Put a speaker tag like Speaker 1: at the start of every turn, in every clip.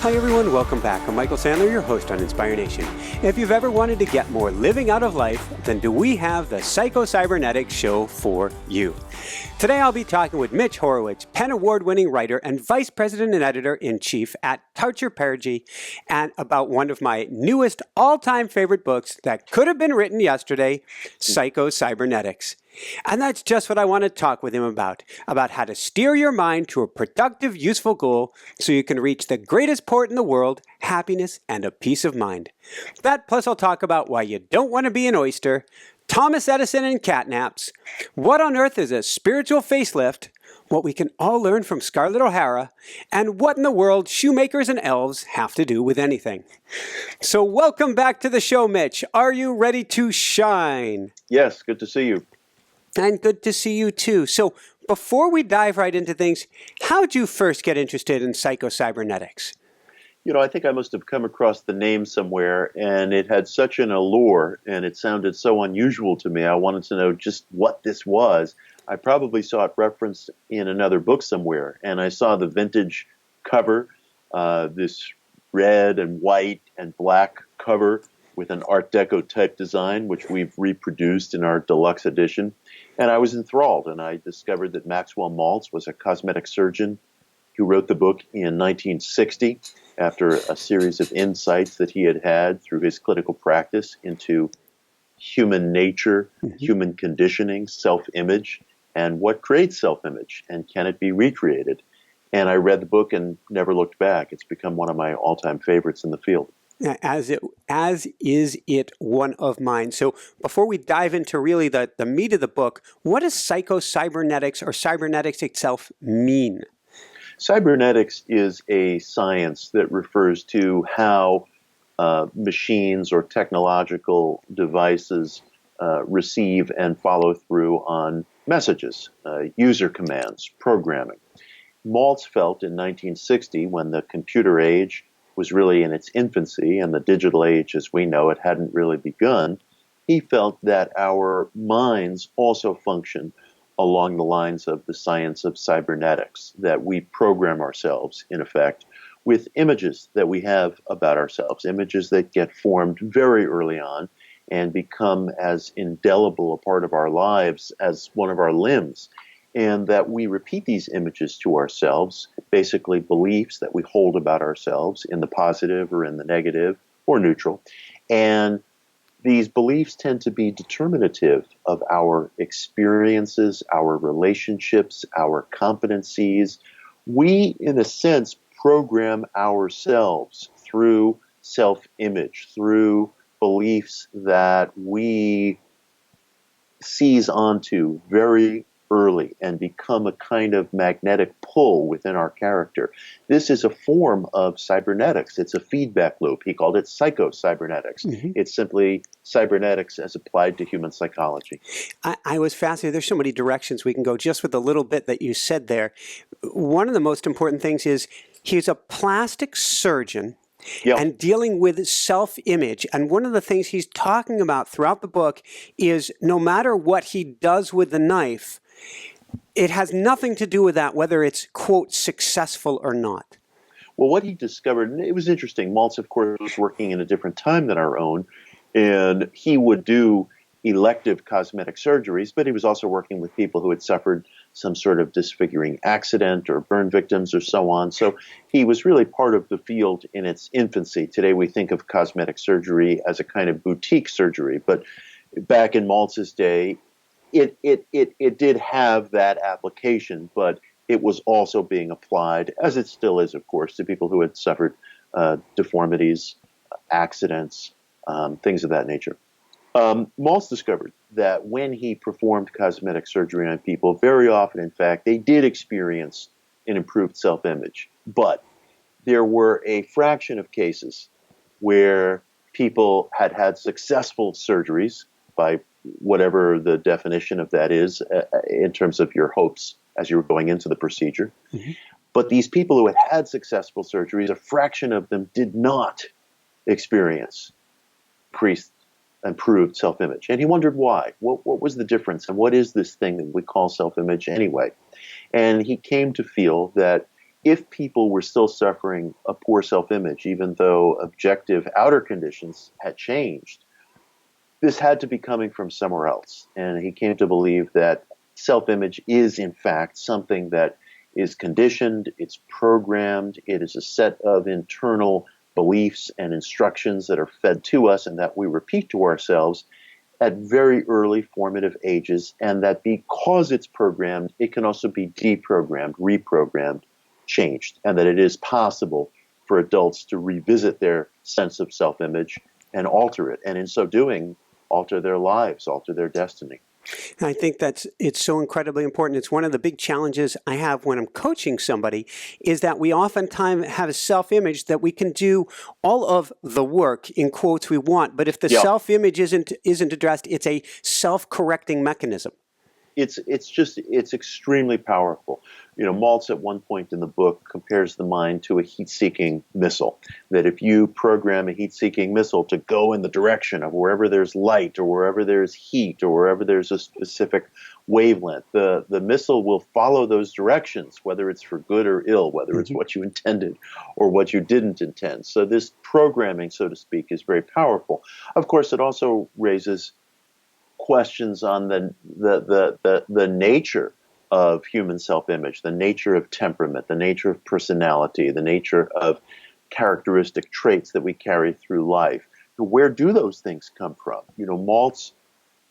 Speaker 1: Hi everyone, welcome back. I'm Michael Sandler, your host on Inspire Nation. If you've ever wanted to get more living out of life, then do we have the Psycho-Cybernetics show for you. Today I'll be talking with Mitch Horowitz, PEN Award-winning writer and Vice President and Editor-in-Chief at Tarcher Perigee, and about one of my newest all-time favorite books that could have been written yesterday, Psycho-Cybernetics. And that's just what I want to talk with him about how to steer your mind to a productive, useful goal so you can reach the greatest port in the world, happiness and a peace of mind. That plus I'll talk about why you don't want to be an oyster, Thomas Edison and catnaps, what on earth is a spiritual facelift, what we can all learn from Scarlett O'Hara, and what in the world shoemakers and elves have to do with anything. So welcome back to the show, Mitch. Are you ready to shine?
Speaker 2: Yes, good to see you.
Speaker 1: And good to see you too. So before we dive right into things, how'd you first get interested in Psycho-Cybernetics?
Speaker 2: I think I must have come across the name somewhere, and it had such an allure, and it sounded so unusual to me. I wanted to know just what this was. I probably saw it referenced in another book somewhere, and I saw the vintage cover, this red and white and black cover with an Art Deco type design, which we've reproduced in our deluxe edition. And I was enthralled, and I discovered that Maxwell Maltz was a cosmetic surgeon who wrote the book in 1960 after a series of insights that he had through his clinical practice into human nature, human conditioning, self-image, and what creates self-image, and can it be recreated? And I read the book and never looked back. It's become one of my all-time favorites in the field.
Speaker 1: As is it one of mine. So before we dive into really the meat of the book, what does psycho-cybernetics or cybernetics itself mean?
Speaker 2: Cybernetics is a science that refers to how machines or technological devices receive and follow through on messages, user commands, programming. Maltz felt in 1960, when the computer age was really in its infancy and the digital age as we know it hadn't really begun, he felt that our minds also function along the lines of the science of cybernetics, that we program ourselves, in effect, with images that we have about ourselves, images that get formed very early on and become as indelible a part of our lives as one of our limbs. And that we repeat these images to ourselves, basically beliefs that we hold about ourselves in the positive or in the negative or neutral. And these beliefs tend to be determinative of our experiences, our relationships, our competencies. We, in a sense, program ourselves through self-image, through beliefs that we seize onto very early and become a kind of magnetic pull within our character. This is a form of cybernetics. It's a feedback loop. He called it Psycho-Cybernetics. It's simply cybernetics as applied to human psychology.
Speaker 1: I was fascinated. There's so many directions we can go just with the little bit that you said there. One of the most important things is he's a plastic surgeon. Yep. And dealing with self-image. And one of the things he's talking about throughout the book is no matter what he does with the knife, it has nothing to do with that, whether it's, quote, successful or not.
Speaker 2: Well, what he discovered, and it was interesting, Maltz, of course, was working in a different time than our own, and he would do elective cosmetic surgeries, but he was also working with people who had suffered some sort of disfiguring accident or burn victims or so on. So he was really part of the field in its infancy. Today we think of cosmetic surgery as a kind of boutique surgery, but back in Maltz's day, it did have that application, but it was also being applied, as it still is, of course, to people who had suffered deformities, accidents, things of that nature. Maltz discovered that when he performed cosmetic surgery on people, very often, in fact, they did experience an improved self-image. But there were a fraction of cases where people had successful surgeries, by whatever the definition of that is, in terms of your hopes as you were going into the procedure. But these people who had successful surgeries, a fraction of them did not experience increased improved self-image. And he wondered why. What was the difference? And what is this thing that we call self-image anyway? And he came to feel that if people were still suffering a poor self-image, even though objective outer conditions had changed, this had to be coming from somewhere else. And he came to believe that self-image is, in fact, something that is conditioned, it's programmed, it is a set of internal beliefs and instructions that are fed to us and that we repeat to ourselves at very early formative ages, and that because it's programmed, it can also be deprogrammed, reprogrammed, changed, and that it is possible for adults to revisit their sense of self-image and alter it, and in so doing, alter their lives, alter their destiny.
Speaker 1: And I think it's so incredibly important. It's one of the big challenges I have when I'm coaching somebody is that we oftentimes have a self-image that we can do all of the work, in quotes, we want. But if the self-image isn't addressed, it's a self-correcting mechanism.
Speaker 2: It's extremely powerful. Maltz at one point in the book compares the mind to a heat-seeking missile, that if you program a heat-seeking missile to go in the direction of wherever there's light or wherever there's heat or wherever there's a specific wavelength, the missile will follow those directions, whether it's for good or ill, whether it's what you intended or what you didn't intend. So this programming, so to speak, is very powerful. Of course, it also raises questions on the nature of human self-image, the nature of temperament, the nature of personality, the nature of characteristic traits that we carry through life. Where do those things come from? Maltz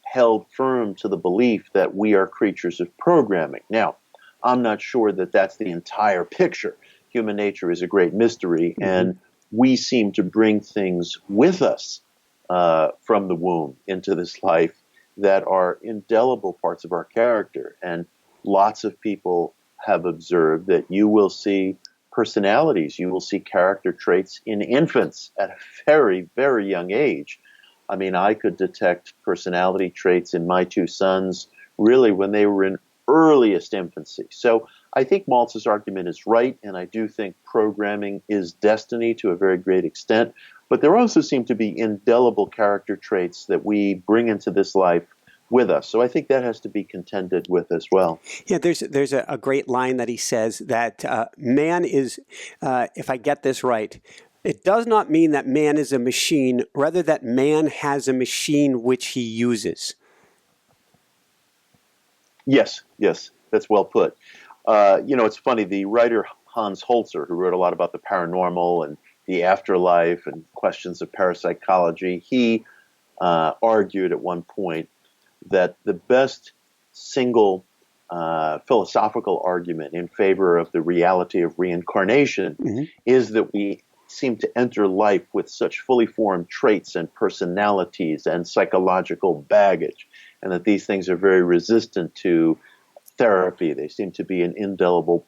Speaker 2: held firm to the belief that we are creatures of programming. Now, I'm not sure that that's the entire picture. Human nature is a great mystery, and we seem to bring things with us from the womb into this life that are indelible parts of our character. And lots of people have observed that you will see personalities, you will see character traits in infants at a very, very young age. I mean, I could detect personality traits in my two sons really when they were in earliest infancy. So I think Maltz's argument is right, and I do think programming is destiny to a very great extent. But there also seem to be indelible character traits that we bring into this life with us. So I think that has to be contended with as well.
Speaker 1: Yeah, there's a great line that he says that man is, if I get this right, it does not mean that man is a machine, rather that man has a machine which he uses.
Speaker 2: Yes, that's well put. It's funny, the writer Hans Holzer, who wrote a lot about the paranormal and the afterlife and questions of parapsychology, he argued at one point that the best single philosophical argument in favor of the reality of reincarnation is that we seem to enter life with such fully formed traits and personalities and psychological baggage, and that these things are very resistant to therapy. They seem to be an indelible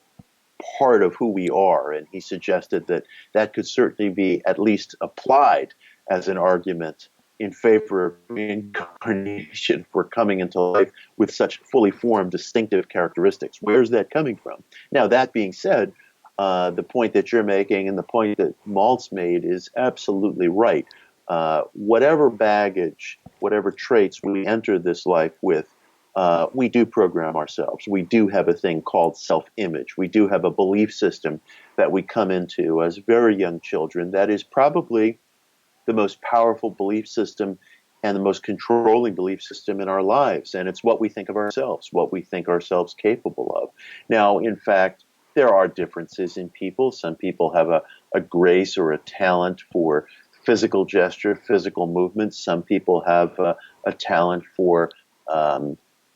Speaker 2: part of who we are, and he suggested that that could certainly be at least applied as an argument in favor of reincarnation for coming into life with such fully formed distinctive characteristics. Where's that coming from? Now, that being said, the point that you're making and the point that Maltz made is absolutely right. Whatever baggage, whatever traits we enter this life with, we do program ourselves. We do have a thing called self-image. We do have a belief system that we come into as very young children that is probably the most powerful belief system and the most controlling belief system in our lives. And it's what we think of ourselves, what we think ourselves capable of. Now, in fact, there are differences in people. Some people have a grace or a talent for physical gesture, physical movement. Some people have a talent for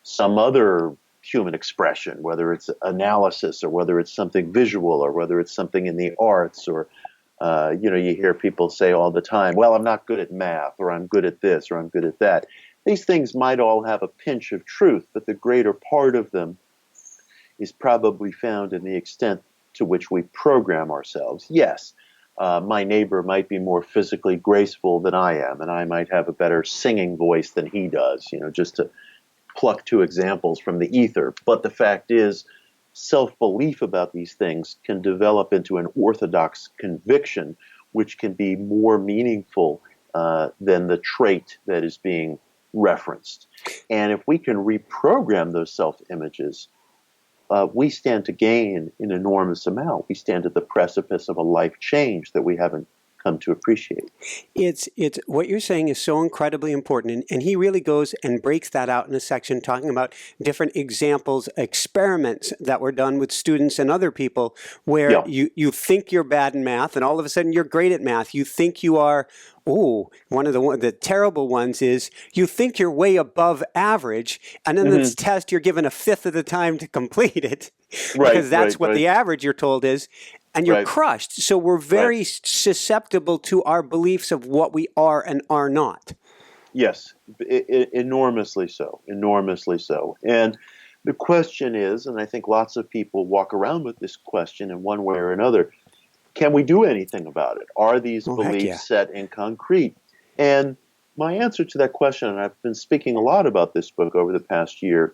Speaker 2: some other human expression, whether it's analysis or whether it's something visual or whether it's something in the arts or you hear people say all the time, well, I'm not good at math, or I'm good at this, or I'm good at that. These things might all have a pinch of truth, but the greater part of them is probably found in the extent to which we program ourselves. Yes, my neighbor might be more physically graceful than I am, and I might have a better singing voice than he does, just to pluck two examples from the ether. But the fact is, self-belief about these things can develop into an orthodox conviction, which can be more meaningful than the trait that is being referenced. And if we can reprogram those self-images, we stand to gain an enormous amount. We stand at the precipice of a life change that we haven't come to appreciate.
Speaker 1: It's what you're saying is so incredibly important, and he really goes and breaks that out in a section talking about different examples, experiments that were done with students and other people where
Speaker 2: Yeah.
Speaker 1: you think you're bad in math, and all of a sudden you're great at math. You think you are. Oh, one of the terrible ones is you think you're way above average, and then this test you're given a fifth of the time to complete it, because that's what the average you're told is. And you're crushed. So we're very susceptible to our beliefs of what we are and are not.
Speaker 2: Yes, enormously so, enormously so. And the question is, and I think lots of people walk around with this question in one way or another, can we do anything about it? Are these beliefs set in concrete? And my answer to that question, and I've been speaking a lot about this book over the past year,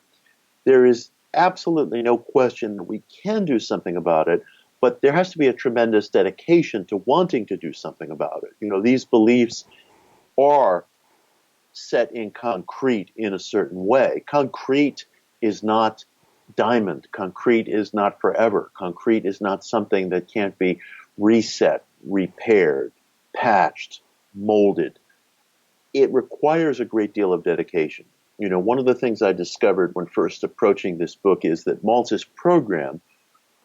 Speaker 2: there is absolutely no question that we can do something about it. But there has to be a tremendous dedication to wanting to do something about it. You know, these beliefs are set in concrete in a certain way. Concrete is not diamond. Concrete is not forever. Concrete is not something that can't be reset, repaired, patched, molded. It requires a great deal of dedication. You know, one of the things I discovered when first approaching this book is that Maltz's program,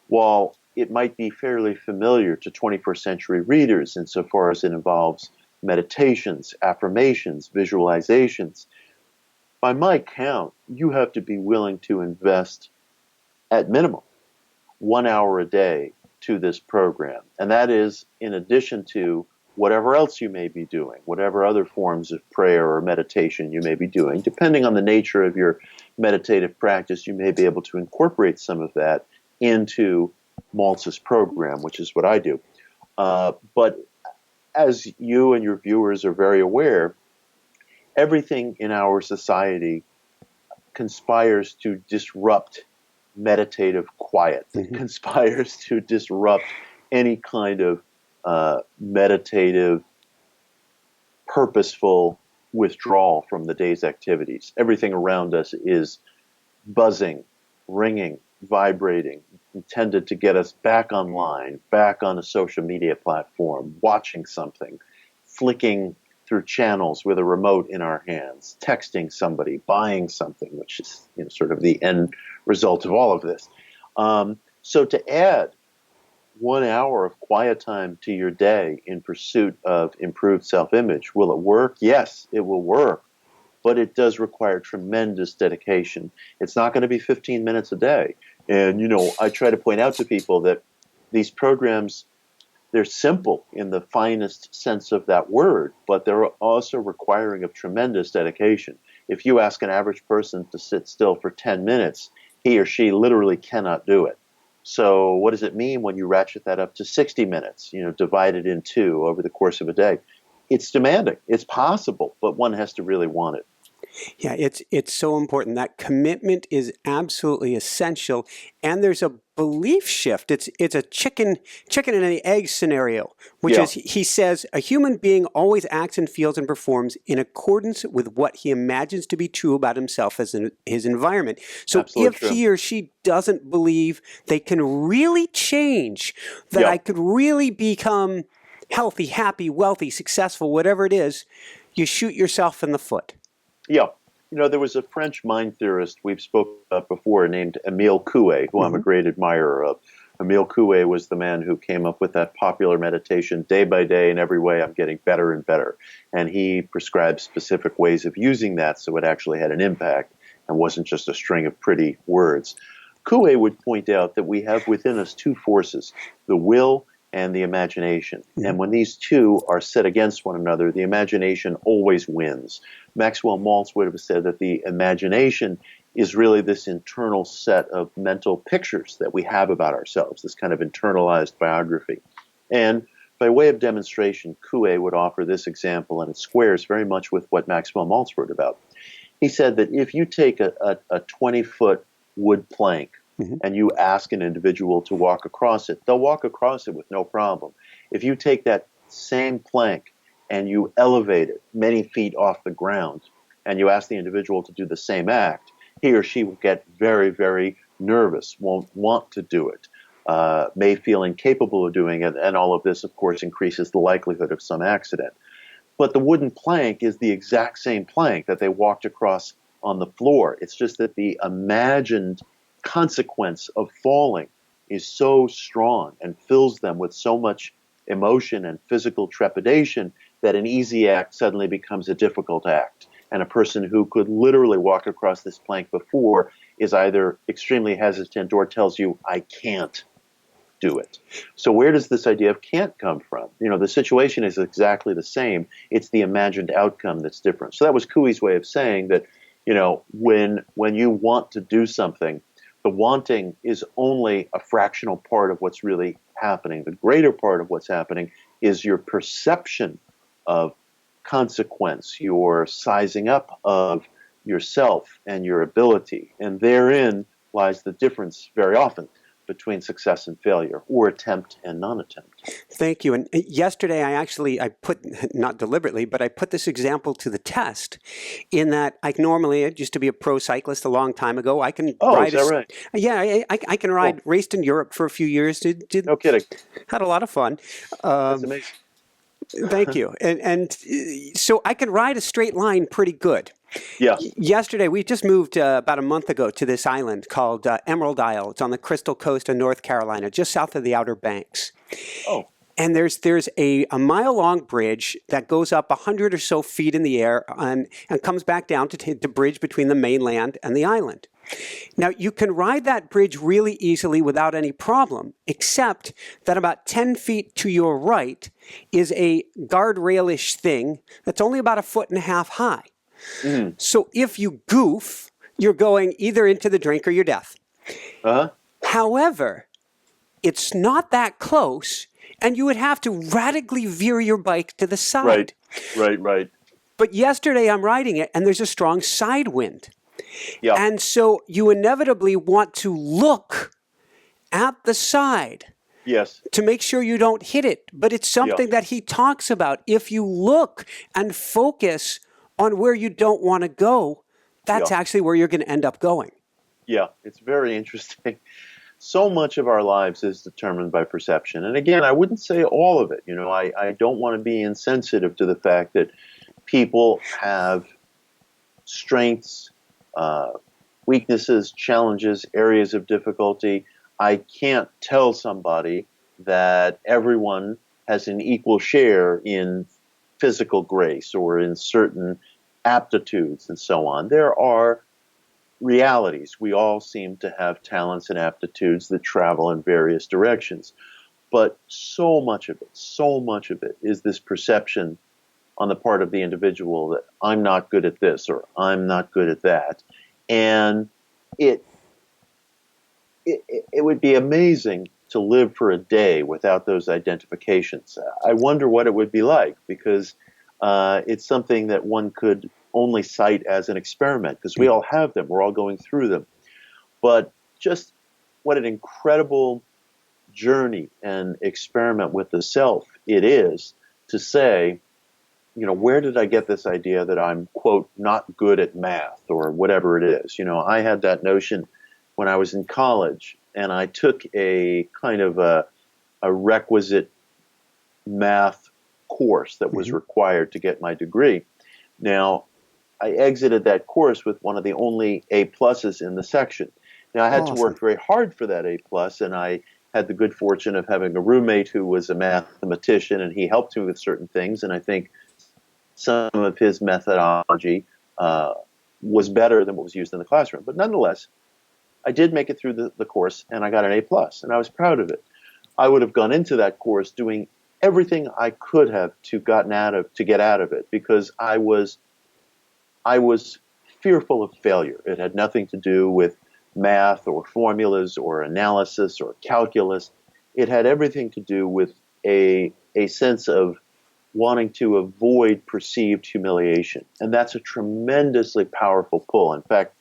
Speaker 2: while it might be fairly familiar to 21st century readers insofar as it involves meditations, affirmations, visualizations, by my count, you have to be willing to invest at minimum 1 hour a day to this program. And that is in addition to whatever else you may be doing, whatever other forms of prayer or meditation you may be doing. Depending on the nature of your meditative practice, you may be able to incorporate some of that into Maltz's program, which is what I do. But as you and your viewers are very aware, everything in our society conspires to disrupt meditative quiet, conspires to disrupt any kind of meditative, purposeful withdrawal from the day's activities. Everything around us is buzzing, ringing, vibrating, intended to get us back online, back on a social media platform, watching something, flicking through channels with a remote in our hands, texting somebody, buying something, which is sort of the end result of all of this. So to add 1 hour of quiet time to your day in pursuit of improved self-image, will it work? Yes, it will work. But it does require tremendous dedication. It's not going to be 15 minutes a day. And, I try to point out to people that these programs, they're simple in the finest sense of that word, but they're also requiring of tremendous dedication. If you ask an average person to sit still for 10 minutes, he or she literally cannot do it. So what does it mean when you ratchet that up to 60 minutes, divided in two over the course of a day? It's demanding. It's possible, but one has to really want it.
Speaker 1: Yeah, it's so important. That commitment is absolutely essential. And there's a belief shift. It's a chicken and the egg scenario, which is, he says, a human being always acts and feels and performs in accordance with what he imagines to be true about himself as in his environment. So
Speaker 2: Absolutely
Speaker 1: if he or she doesn't believe they can really change, that I could really become healthy, happy, wealthy, successful, whatever it is, you shoot yourself in the foot.
Speaker 2: Yeah. There was a French mind theorist we've spoken about before named Émile Coué, who I'm a great admirer of. Émile Coué was the man who came up with that popular meditation, day by day, in every way I'm getting better and better. And he prescribed specific ways of using that so it actually had an impact and wasn't just a string of pretty words. Coué would point out that we have within us two forces, the will and the imagination. And when these two are set against one another, the imagination always wins. Maxwell Maltz would have said that the imagination is really this internal set of mental pictures that we have about ourselves, this kind of internalized biography. And by way of demonstration, Coué would offer this example, and it squares very much with what Maxwell Maltz wrote about. He said that if you take a 20-foot wood plank, and you ask an individual to walk across it, they'll walk across it with no problem. If you take that same plank and you elevate it many feet off the ground, and you ask the individual to do the same act, he or she will get very, very nervous, won't want to do it, may feel incapable of doing it, and all of this, of course, increases the likelihood of some accident. But the wooden plank is the exact same plank that they walked across on the floor. It's just that the imagined consequence of falling is so strong and fills them with so much emotion and physical trepidation that an easy act suddenly becomes a difficult act. And a person who could literally walk across this plank before is either extremely hesitant or tells you, I can't do it. So where does this idea of can't come from? The situation is exactly the same. It's the imagined outcome that's different. So that was Cooey's way of saying that, when you want to do something, the wanting is only a fractional part of what's really happening. The greater part of what's happening is your perception of consequence, your sizing up of yourself and your ability. And therein lies the difference very often between success and failure, or attempt and non-attempt.
Speaker 1: Thank you. And yesterday I put, not deliberately, but I put this example to the test in that I used to be a pro cyclist a long time ago. I can ride.
Speaker 2: Is that right?
Speaker 1: Yeah, I can ride, raced in Europe for a few years.
Speaker 2: No kidding.
Speaker 1: Had a lot of fun.
Speaker 2: That's amazing.
Speaker 1: Thank you. And so I can ride a straight line pretty good.
Speaker 2: Yeah.
Speaker 1: Yesterday, we just moved about a month ago to this island called Emerald Isle. It's on the Crystal Coast of North Carolina, just south of the Outer Banks.
Speaker 2: Oh.
Speaker 1: And there's a mile-long bridge that goes up 100 or so feet in the air and comes back down to the bridge between the mainland and the island. Now, you can ride that bridge really easily without any problem, except that about 10 feet to your right is a guardrail-ish thing that's only about 1.5 feet high. Mm. So if you goof, you're going either into the drink or your death. Uh-huh. However, it's not that close, and you would have to radically veer your bike to the side.
Speaker 2: Right.
Speaker 1: But yesterday I'm riding it, and there's a strong side wind.
Speaker 2: Yeah.
Speaker 1: And so you inevitably want to look at the side.
Speaker 2: Yes.
Speaker 1: To make sure you don't hit it. But it's something that he talks about. If you look and focus on where you don't want to go, that's actually where you're going to end up going.
Speaker 2: Yeah, it's very interesting. So much of our lives is determined by perception. And again, I wouldn't say all of it. I don't want to be insensitive to the fact that people have strengths, weaknesses, challenges, areas of difficulty. I can't tell somebody that everyone has an equal share in physical grace or in certain aptitudes and so on. There are realities. We all seem to have talents and aptitudes that travel in various directions. But so much of it is this perception on the part of the individual that I'm not good at this or I'm not good at that. And it would be amazing to live for a day without those identifications. I wonder what it would be like, because it's something that one could only cite as an experiment, because we all have them. We're all going through them. But just what an incredible journey and experiment with the self it is to say, where did I get this idea that I'm, quote, not good at math or whatever it is? I had that notion when I was in college, and I took a kind of a requisite math course that was required to get my degree. Now, I exited that course with one of the only A-pluses in the section. Now, I had to work very hard for that A-plus, and I had the good fortune of having a roommate who was a mathematician, and he helped me with certain things, and I think some of his methodology was better than what was used in the classroom. But nonetheless, I did make it through the course, and I got an A+, and I was proud of it. I would have gone into that course doing everything I could have to get out of it, because I was fearful of failure. It had nothing to do with math or formulas or analysis or calculus. It had everything to do with a sense of wanting to avoid perceived humiliation. And that's a tremendously powerful pull. In fact,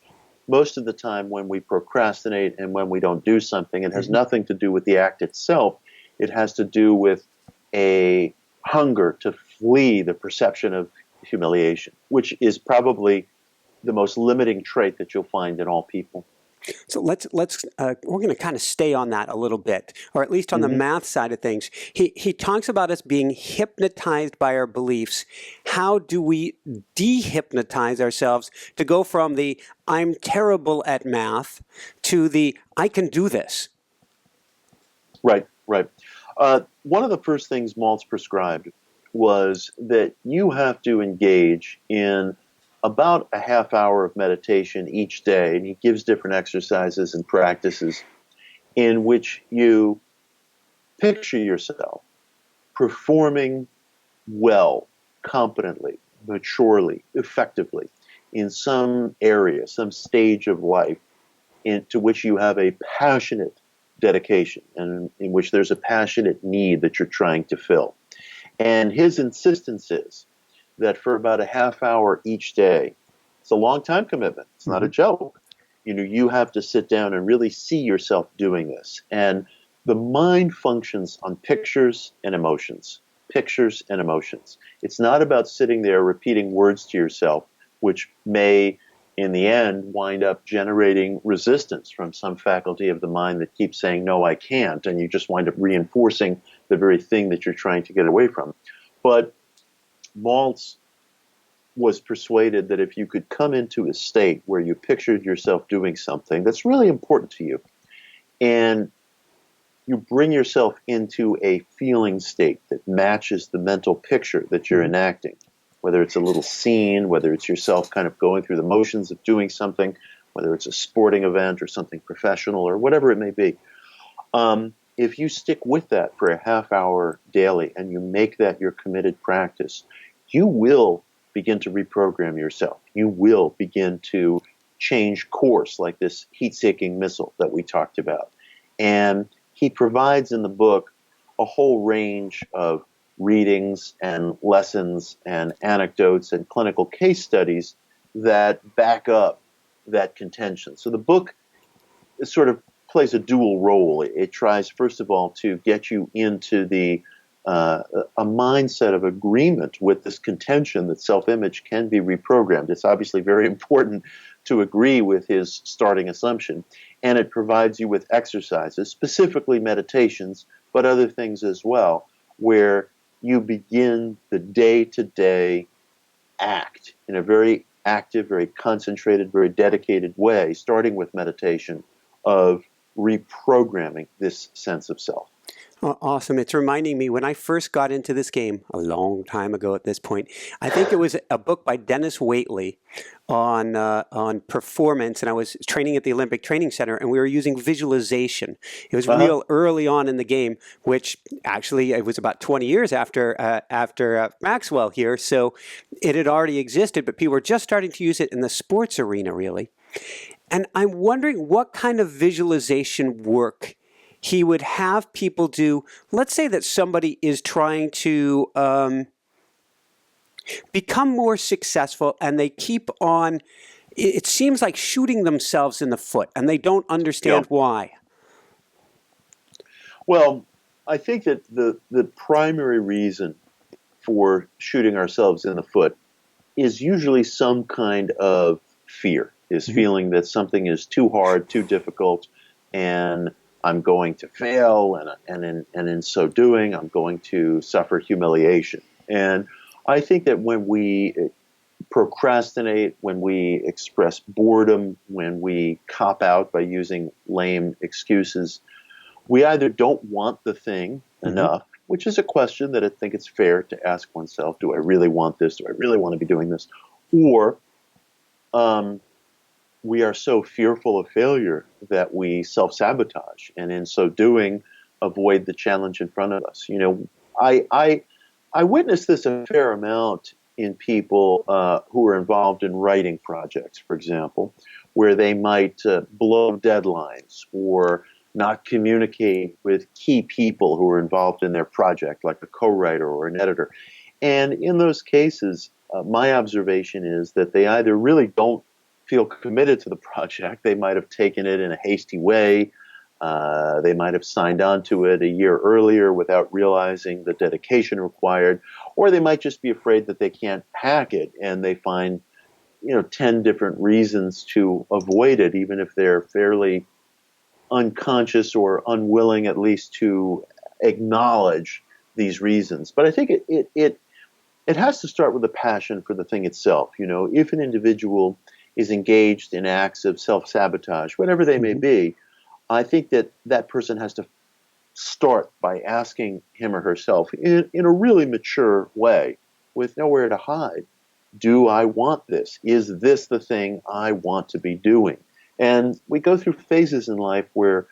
Speaker 2: most of the time when we procrastinate and when we don't do something, it has nothing to do with the act itself. It has to do with a hunger to flee the perception of humiliation, which is probably the most limiting trait that you'll find in all people.
Speaker 1: So let's we're going to kind of stay on that a little bit, or at least on the math side of things. He talks about us being hypnotized by our beliefs. How do we dehypnotize ourselves to go from the I'm terrible at math to the I can do this?
Speaker 2: Right, right. One of the first things Maltz prescribed was that you have to engage in about a half hour of meditation each day, and he gives different exercises and practices in which you picture yourself performing well, competently, maturely, effectively in some area, some stage of life into which you have a passionate dedication and in which there's a passionate need that you're trying to fill. And his insistence is that for about a half hour each day, it's a long time commitment. It's not a joke. You have to sit down and really see yourself doing this. And the mind functions on pictures and emotions. Pictures and emotions. It's not about sitting there repeating words to yourself, which may, in the end, wind up generating resistance from some faculty of the mind that keeps saying, no, I can't, and you just wind up reinforcing the very thing that you're trying to get away from. But Maltz was persuaded that if you could come into a state where you pictured yourself doing something that's really important to you, and you bring yourself into a feeling state that matches the mental picture that you're enacting, whether it's a little scene, whether it's yourself kind of going through the motions of doing something, whether it's a sporting event or something professional or whatever it may be. If you stick with that for a half hour daily and you make that your committed practice, you will begin to reprogram yourself. You will begin to change course, like this heat-seeking missile that we talked about. And he provides in the book a whole range of readings and lessons and anecdotes and clinical case studies that back up that contention. So the book sort of plays a dual role. It tries, first of all, to get you into a mindset of agreement with this contention that self-image can be reprogrammed. It's obviously very important to agree with his starting assumption, and it provides you with exercises, specifically meditations, but other things as well, where you begin the day-to-day act in a very active, very concentrated, very dedicated way, starting with meditation, of reprogramming this sense of self.
Speaker 1: Oh, awesome. It's reminding me when I first got into this game a long time ago at this point, I think it was a book by Dennis Waitley on performance, and I was training at the Olympic Training Center, and we were using visualization. It was real early on in the game, which actually it was about 20 years after Maxwell here, so it had already existed, but people were just starting to use it in the sports arena, really. And I'm wondering what kind of visualization work he would have people do. Let's say that somebody is trying to become more successful and they keep on, it seems like shooting themselves in the foot and they don't understand why.
Speaker 2: Well, I think that the primary reason for shooting ourselves in the foot is usually some kind of fear, is feeling that something is too hard, too difficult, and I'm going to fail, and in so doing, I'm going to suffer humiliation. And I think that when we procrastinate, when we express boredom, when we cop out by using lame excuses, we either don't want the thing enough, which is a question that I think it's fair to ask oneself. Do I really want this? Do I really want to be doing this? Or we are so fearful of failure that we self-sabotage, and in so doing, avoid the challenge in front of us. You know, I witnessed this a fair amount in people who are involved in writing projects, for example, where they might blow deadlines or not communicate with key people who are involved in their project, like a co-writer or an editor. And in those cases, my observation is that they either really don't feel committed to the project. They might have taken it in a hasty way. They might have signed on to it a year earlier without realizing the dedication required, or they might just be afraid that they can't hack it, and they find 10 different reasons to avoid it, even if they're fairly unconscious or unwilling at least to acknowledge these reasons. But I think it has to start with a passion for the thing itself. If an individual is engaged in acts of self-sabotage, whatever they may be, I think that person has to start by asking him or herself in a really mature way, with nowhere to hide, do I want this? Is this the thing I want to be doing? And we go through phases in life where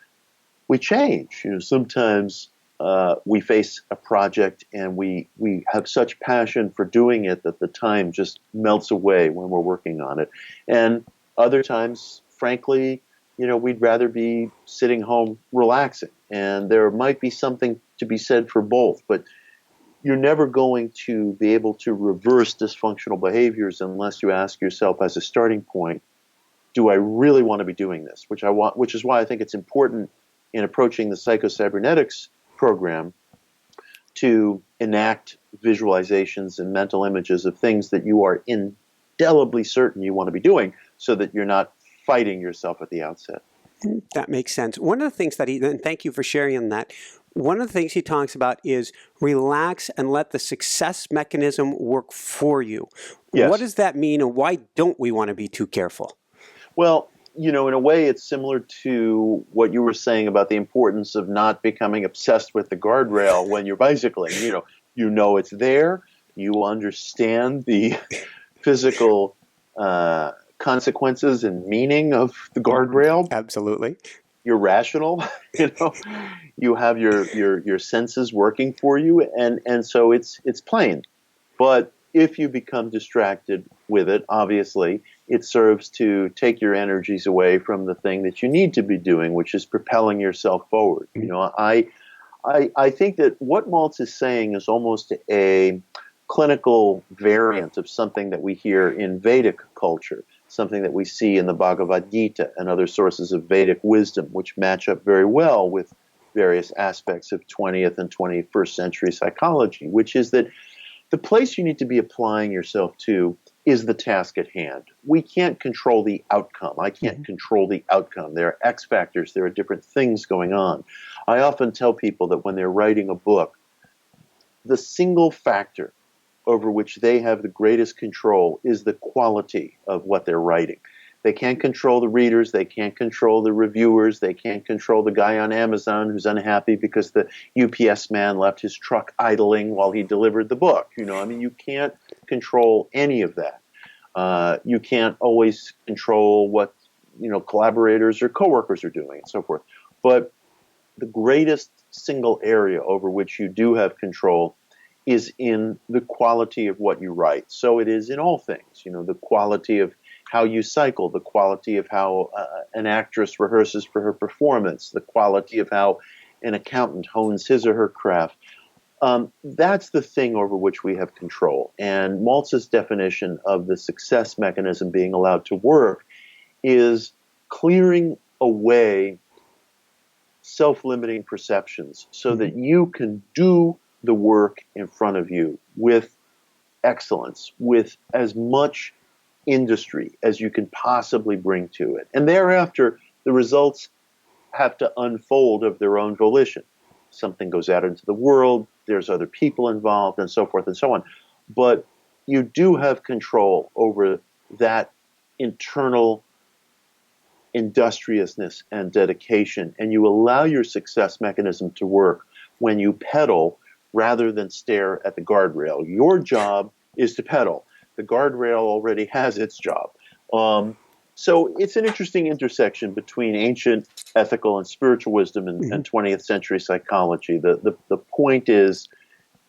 Speaker 2: we change. Sometimes we face a project and we have such passion for doing it that the time just melts away when we're working on it. And other times, frankly, we'd rather be sitting home relaxing. And there might be something to be said for both, but you're never going to be able to reverse dysfunctional behaviors unless you ask yourself as a starting point, do I really want to be doing this? Which is why I think it's important in approaching the Psycho-Cybernetics program to enact visualizations and mental images of things that you are indelibly certain you want to be doing, so that you're not fighting yourself at the outset.
Speaker 1: That makes sense. One of the things that and thank you for sharing on that, one of the things he talks about is relax and let the success mechanism work for you.
Speaker 2: Yes.
Speaker 1: What does that mean, and why don't we want to be too careful?
Speaker 2: Well, in a way, it's similar to what you were saying about the importance of not becoming obsessed with the guardrail when you're bicycling. You know it's there. You understand the physical consequences and meaning of the guardrail.
Speaker 1: Absolutely.
Speaker 2: You're rational. You have your senses working for you, and so it's plain. But if you become distracted with it, obviously, it serves to take your energies away from the thing that you need to be doing, which is propelling yourself forward. I think that what Maltz is saying is almost a clinical variant of something that we hear in Vedic culture, something that we see in the Bhagavad Gita and other sources of Vedic wisdom, which match up very well with various aspects of 20th and 21st century psychology, which is that the place you need to be applying yourself to is the task at hand. We can't control the outcome. I can't control the outcome. There are X factors. There are different things going on. I often tell people that when they're writing a book, the single factor over which they have the greatest control is the quality of what they're writing. They can't control the readers. They can't control the reviewers. They can't control the guy on Amazon who's unhappy because the UPS man left his truck idling while he delivered the book. You can't control any of that. You can't always control what, collaborators or coworkers are doing and so forth. But the greatest single area over which you do have control is in the quality of what you write. So it is in all things, the quality of how you cycle, the quality of how an actress rehearses for her performance, the quality of how an accountant hones his or her craft. That's the thing over which we have control. And Maltz's definition of the success mechanism being allowed to work is clearing away self-limiting perceptions so that you can do the work in front of you with excellence, with as much industry as you can possibly bring to it. And thereafter, the results have to unfold of their own volition. Something goes out into the world, there's other people involved, and so forth and so on. But you do have control over that internal industriousness and dedication, and you allow your success mechanism to work when you pedal rather than stare at the guardrail. Your job is to pedal. The guardrail already has its job. So it's an interesting intersection between ancient ethical and spiritual wisdom and 20th century psychology. The point is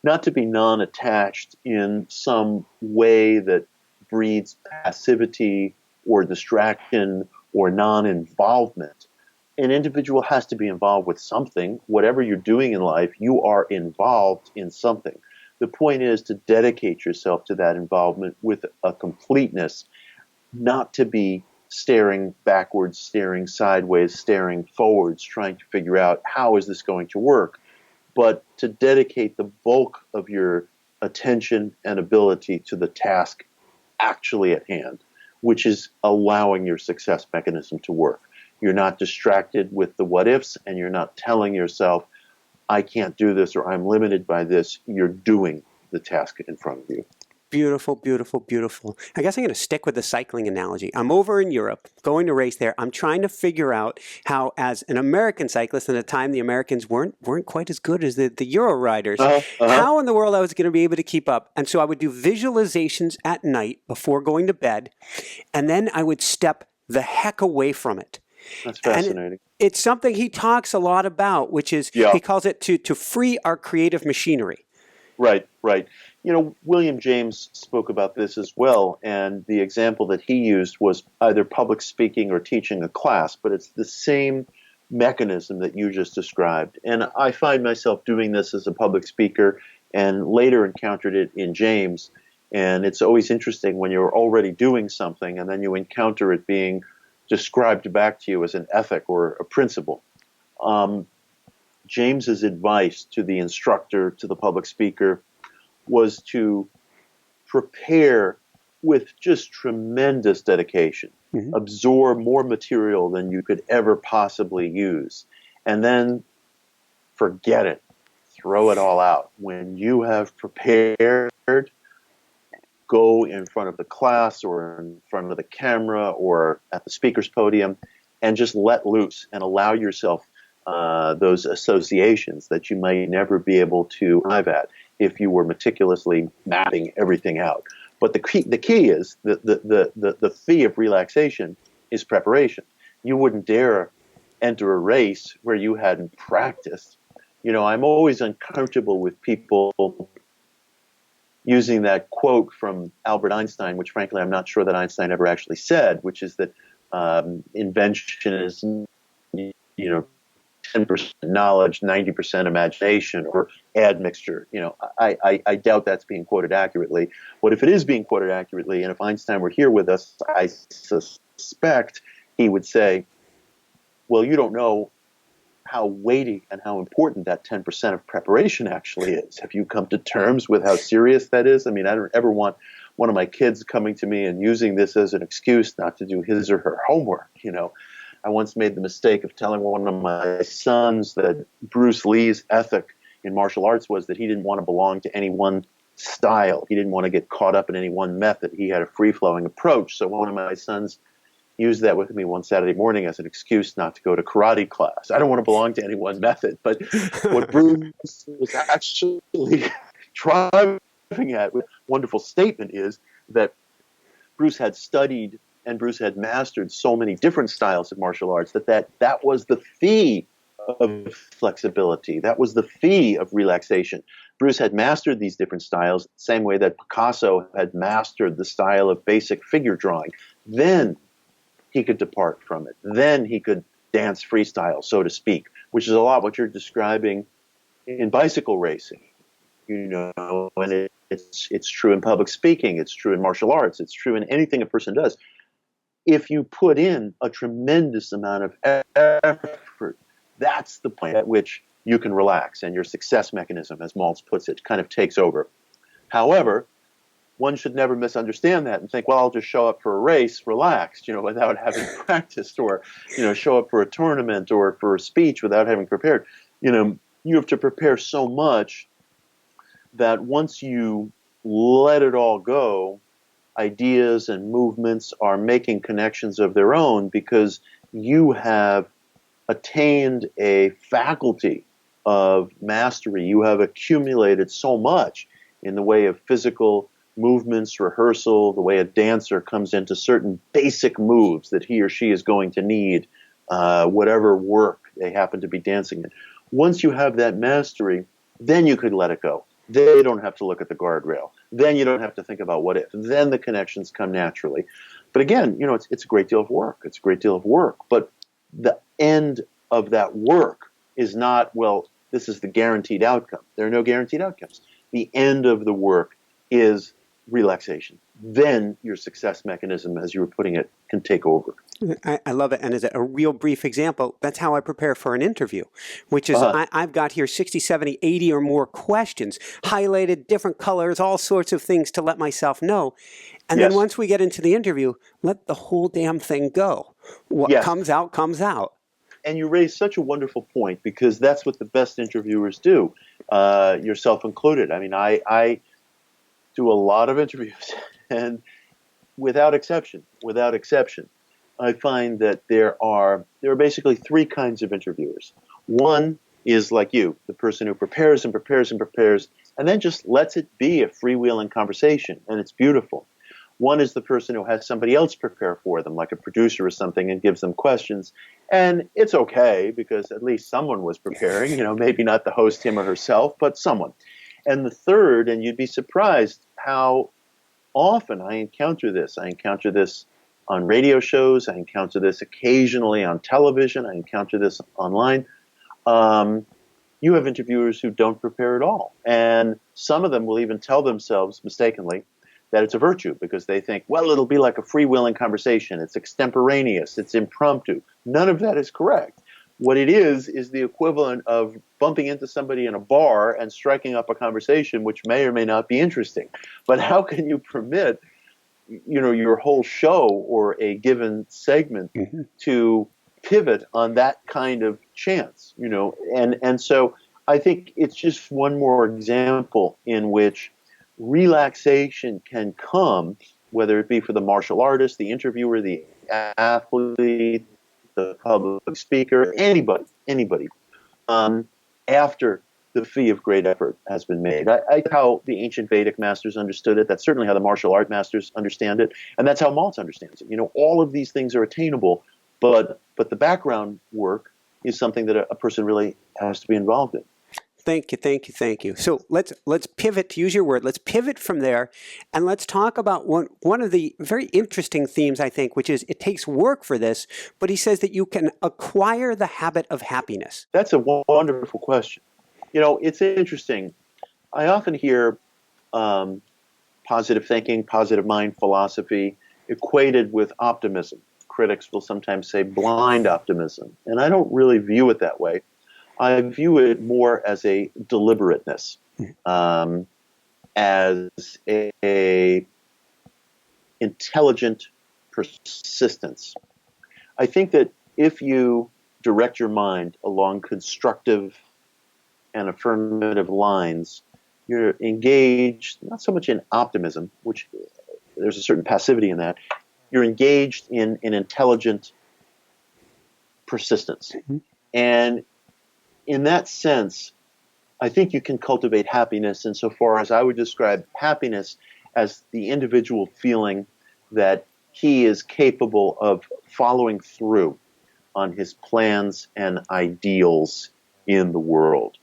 Speaker 2: not to be non-attached in some way that breeds passivity or distraction or non-involvement. An individual has to be involved with something. Whatever you're doing in life, you are involved in something. The point is to dedicate yourself to that involvement with a completeness, not to be staring backwards, staring sideways, staring forwards, trying to figure out how is this going to work, but to dedicate the bulk of your attention and ability to the task actually at hand, which is allowing your success mechanism to work. You're not distracted with the what ifs, and you're not telling yourself, I can't do this or I'm limited by this. You're doing the task in front of you.
Speaker 1: Beautiful, beautiful, beautiful. I guess I'm going to stick with the cycling analogy. I'm over in Europe, going to race there. I'm trying to figure out how, as an American cyclist, at the time the Americans weren't quite as good as the Euro riders, how in the world I was going to be able to keep up. And so I would do visualizations at night before going to bed, and then I would step the heck away from it.
Speaker 2: That's fascinating.
Speaker 1: And it's something he talks a lot about, which is, he calls it to free our creative machinery.
Speaker 2: Right, right. You know, William James spoke about this as well, and the example that he used was either public speaking or teaching a class, but it's the same mechanism that you just described. And I find myself doing this as a public speaker and later encountered it in James, and it's always interesting when you're already doing something and then you encounter it being described back to you as an ethic or a principle. James's advice to the instructor, to the public speaker, was to prepare with just tremendous dedication, absorb more material than you could ever possibly use, and then forget it, throw it all out. When you have prepared, go in front of the class or in front of the camera or at the speaker's podium and just let loose and allow yourself those associations that you might never be able to arrive at if you were meticulously mapping everything out. But the key is the fee of relaxation is preparation. You wouldn't dare enter a race where you hadn't practiced. You know, I'm always uncomfortable with people using that quote from Albert Einstein, which frankly I'm not sure that Einstein ever actually said, which is that invention is, 10% knowledge, 90% imagination, or admixture. You know, I doubt that's being quoted accurately. But if it is being quoted accurately, and if Einstein were here with us, I suspect he would say, well, you don't know how weighty and how important that 10% of preparation actually is. Have you come to terms with how serious that is? I mean, I don't ever want one of my kids coming to me and using this as an excuse not to do his or her homework, you know. I once made the mistake of telling one of my sons that Bruce Lee's ethic in martial arts was that he didn't want to belong to any one style. He didn't want to get caught up in any one method. He had a free-flowing approach. So one of my sons used that with me one Saturday morning as an excuse not to go to karate class. I don't want to belong to any one method. But what Bruce was actually driving at with a wonderful statement is that Bruce had studied and Bruce had mastered so many different styles of martial arts that was the fee of flexibility. That was the fee of relaxation. Bruce had mastered these different styles the same way that Picasso had mastered the style of basic figure drawing. Then he could depart from it. Then he could dance freestyle, so to speak, which is a lot what you're describing in bicycle racing. You know, and it's true in public speaking. It's true in martial arts. It's true in anything a person does. If you put in a tremendous amount of effort, that's the point at which you can relax and your success mechanism, as Maltz puts it, kind of takes over. However, one should never misunderstand that and think, well, I'll just show up for a race relaxed, without having practiced, or, show up for a tournament or for a speech without having prepared. You have to prepare so much that once you let it all go, ideas and movements are making connections of their own because you have attained a faculty of mastery. You have accumulated so much in the way of physical movements, rehearsal, the way a dancer comes into certain basic moves that he or she is going to need, whatever work they happen to be dancing in. Once you have that mastery, then you could let it go. Then you don't have to look at the guardrail. Then you don't have to think about what if. Then the connections come naturally. But again, it's a great deal of work. It's a great deal of work. But the end of that work is not, well, this is the guaranteed outcome. There are no guaranteed outcomes. The end of the work is relaxation. Then your success mechanism, as you were putting it, can take over.
Speaker 1: I love it. And as a real brief example, that's how I prepare for an interview, which is
Speaker 2: Uh,
Speaker 1: I've got here 60, 70, 80 or more questions, highlighted, different colors, all sorts of things to let myself know. And then
Speaker 2: yes,
Speaker 1: once we get into the interview, let the whole damn thing go. What
Speaker 2: yes.
Speaker 1: comes out, comes out.
Speaker 2: And you raise such a wonderful point because that's what the best interviewers do, yourself included. I mean, I do a lot of interviews, and without exception, I find that there are basically three kinds of interviewers. One is like you, the person who prepares and prepares and prepares, and then just lets it be a freewheeling conversation, and it's beautiful. One is the person who has somebody else prepare for them, like a producer or something, and gives them questions. And it's okay because at least someone was preparing, maybe not the host, him or herself, but someone. And the third, and you'd be surprised how often I encounter this. I encounter this on radio shows. I encounter this occasionally on television. I encounter this online. You have interviewers who don't prepare at all. And some of them will even tell themselves mistakenly that it's a virtue because they think, well, it'll be like a freewheeling conversation. It's extemporaneous. It's impromptu. None of that is correct. What it is the equivalent of bumping into somebody in a bar and striking up a conversation which may or may not be interesting. But how can you permit, your whole show or a given segment to pivot on that kind of chance, And so I think it's just one more example in which relaxation can come, whether it be for the martial artist, the interviewer, the athlete, the public speaker, anybody, after the fee of great effort has been made. I how the ancient Vedic masters understood it. That's certainly how the martial art masters understand it, and that's how Maltz understands it. All of these things are attainable, but the background work is something that a person really has to be involved in.
Speaker 1: Thank you, thank you, thank you. So let's pivot, to use your word, let's pivot from there, and let's talk about one of the very interesting themes, I think, which is it takes work for this, but he says that you can acquire the habit of happiness.
Speaker 2: That's a wonderful question. It's interesting. I often hear positive thinking, positive mind philosophy equated with optimism. Critics will sometimes say blind optimism, and I don't really view it that way. I view it more as a deliberateness, as a intelligent persistence. I think that if you direct your mind along constructive and affirmative lines, you're engaged not so much in optimism, which there's a certain passivity in that. You're engaged in an intelligent persistence. And in that sense, I think you can cultivate happiness insofar as I would describe happiness as the individual feeling that he is capable of following through on his plans and ideals in the world.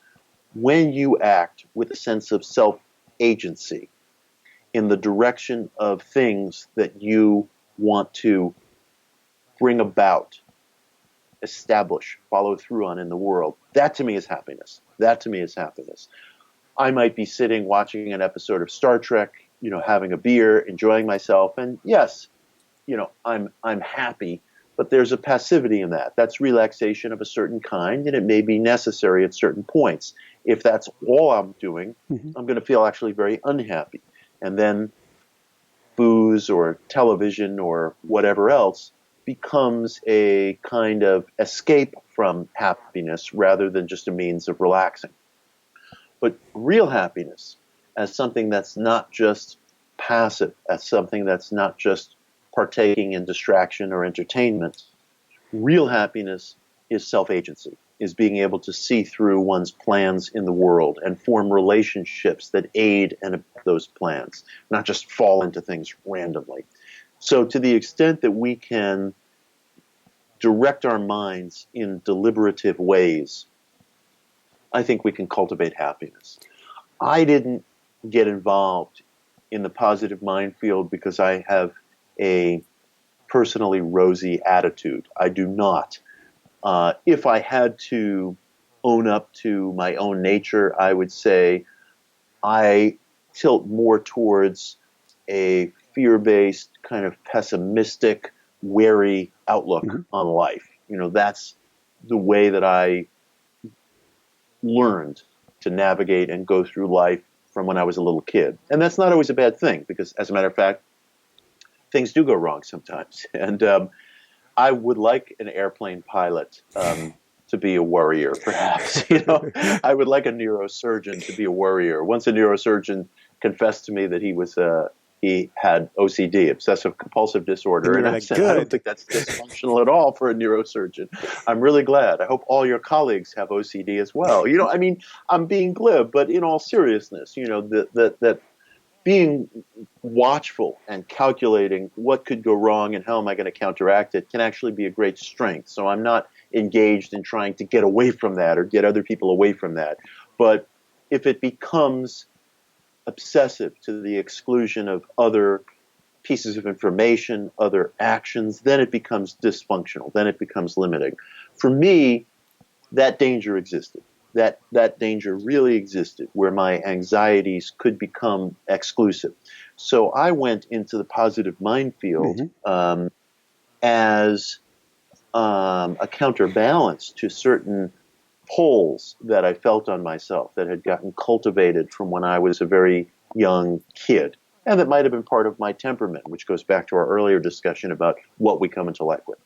Speaker 2: When you act with a sense of self-agency in the direction of things that you want to bring about, establish, follow through on in the world, that to me is happiness. That to me is happiness. I might be sitting watching an episode of Star Trek, having a beer, enjoying myself, and yes, I'm happy, but there's a passivity in that. That's relaxation of a certain kind, and it may be necessary at certain points. If that's all I'm doing, I'm going to feel actually very unhappy. And then booze or television or whatever else becomes a kind of escape from happiness rather than just a means of relaxing. But real happiness as something that's not just passive, as something that's not just partaking in distraction or entertainment, real happiness is self-agency, is being able to see through one's plans in the world and form relationships that aid and abet those plans, not just fall into things randomly. So to the extent that we can direct our minds in deliberative ways, I think we can cultivate happiness. I didn't get involved in the positive mind field because I have a personally rosy attitude. I do not. If I had to own up to my own nature, I would say I tilt more towards a fear-based, kind of pessimistic, wary outlook
Speaker 1: Mm-hmm.
Speaker 2: on life. That's the way that I learned to navigate and go through life from when I was a little kid. And that's not always a bad thing, because as a matter of fact, things do go wrong sometimes. And I would like an airplane pilot to be a worrier, perhaps. I would like a neurosurgeon to be a worrier. Once a neurosurgeon confessed to me that he had OCD, obsessive compulsive disorder, and I said, I don't think that's dysfunctional at all for a neurosurgeon. I'm really glad. I hope all your colleagues have OCD as well. I mean, I'm being glib, but in all seriousness, that being watchful and calculating what could go wrong and how am I going to counteract it can actually be a great strength. So I'm not engaged in trying to get away from that or get other people away from that. But if it becomes obsessive to the exclusion of other pieces of information, other actions, then it becomes dysfunctional. Then it becomes limiting. For me, that danger existed. That danger really existed, where my anxieties could become exclusive. So I went into the positive mind field as a counterbalance to certain pulls that I felt on myself that had gotten cultivated from when I was a very young kid, and that might have been part of my temperament, which goes back to our earlier discussion about what we come into life with.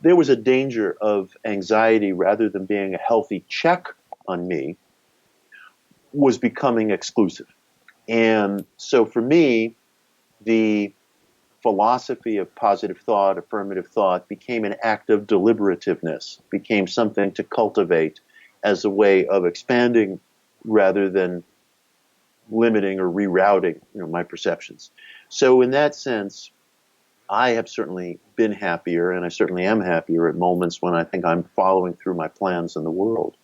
Speaker 2: There was a danger of anxiety, rather than being a healthy check on me, was becoming exclusive. And so for me, the philosophy of positive thought, affirmative thought, became an act of deliberativeness, became something to cultivate as a way of expanding rather than limiting or rerouting, my perceptions. So in that sense, I have certainly been happier, and I certainly am happier at moments when I think I'm following through my plans in the world.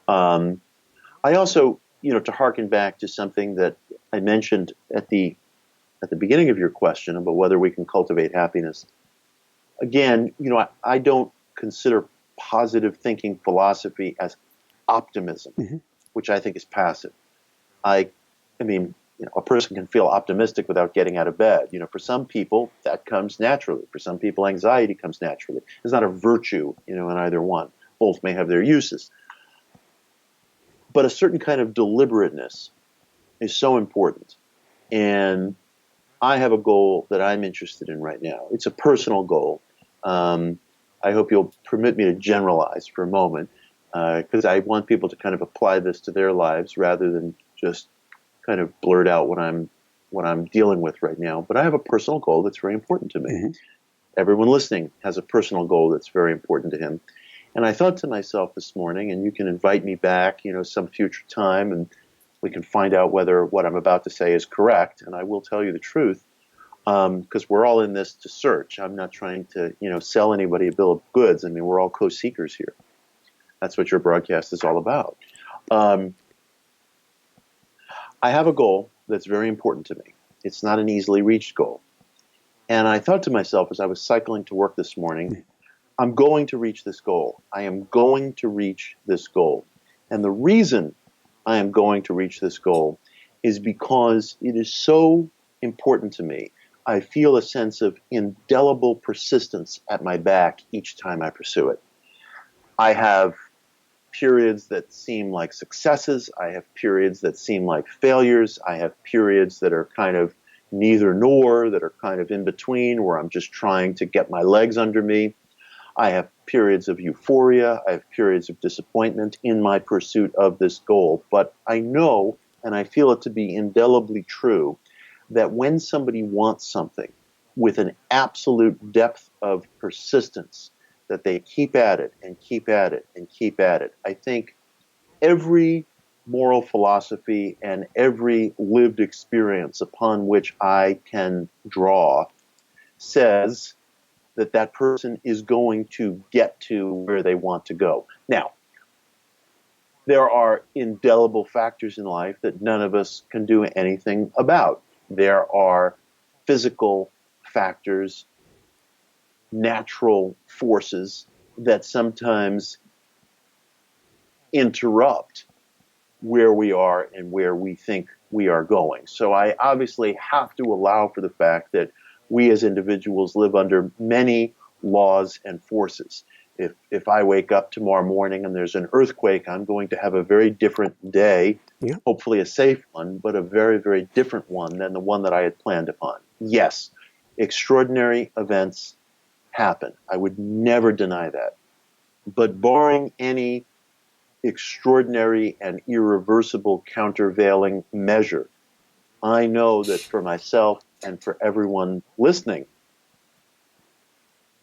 Speaker 2: I also, to harken back to something that I mentioned at the beginning of your question about whether we can cultivate happiness. Again, I don't consider positive thinking philosophy as optimism, which I think is passive. I mean, a person can feel optimistic without getting out of bed. For some people, that comes naturally. For some people, anxiety comes naturally. There's not a virtue, in either one. Both may have their uses. But a certain kind of deliberateness is so important. And I have a goal that I'm interested in right now. It's a personal goal. I hope you'll permit me to generalize for a moment, because I want people to kind of apply this to their lives rather than just kind of blurt out what I'm dealing with right now. But I have a personal goal that's very important to me. Everyone listening has a personal goal that's very important to him. And I thought to myself this morning, and you can invite me back, some future time, and we can find out whether what I'm about to say is correct. And I will tell you the truth, because we're all in this to search. I'm not trying to, sell anybody a bill of goods. I mean, we're all co-seekers here. That's what your broadcast is all about. I have a goal that's very important to me. It's not an easily reached goal. And I thought to myself as I was cycling to work this morning, I'm going to reach this goal. I am going to reach this goal. And the reason I am going to reach this goal is because it is so important to me. I feel a sense of indelible persistence at my back each time I pursue it. I have periods that seem like successes. I have periods that seem like failures. I have periods that are kind of neither nor, that are kind of in between, where I'm just trying to get my legs under me. I have periods of euphoria. I have periods of disappointment in my pursuit of this goal. But I know, and I feel it to be indelibly true, that when somebody wants something with an absolute depth of persistence, that they keep at it and keep at it and keep at it. I think every moral philosophy and every lived experience upon which I can draw says that that person is going to get to where they want to go. Now, there are indelible factors in life that none of us can do anything about. There are physical factors, natural forces that sometimes interrupt where we are and where we think we are going. So I obviously have to allow for the fact that we as individuals live under many laws and forces. If I wake up tomorrow morning and there's an earthquake, I'm going to have a very different day, hopefully a safe one, but a very, very different one than the one that I had planned upon. Yes, extraordinary events happen. I would never deny that. But barring any extraordinary and irreversible countervailing measure, I know that for myself and for everyone listening,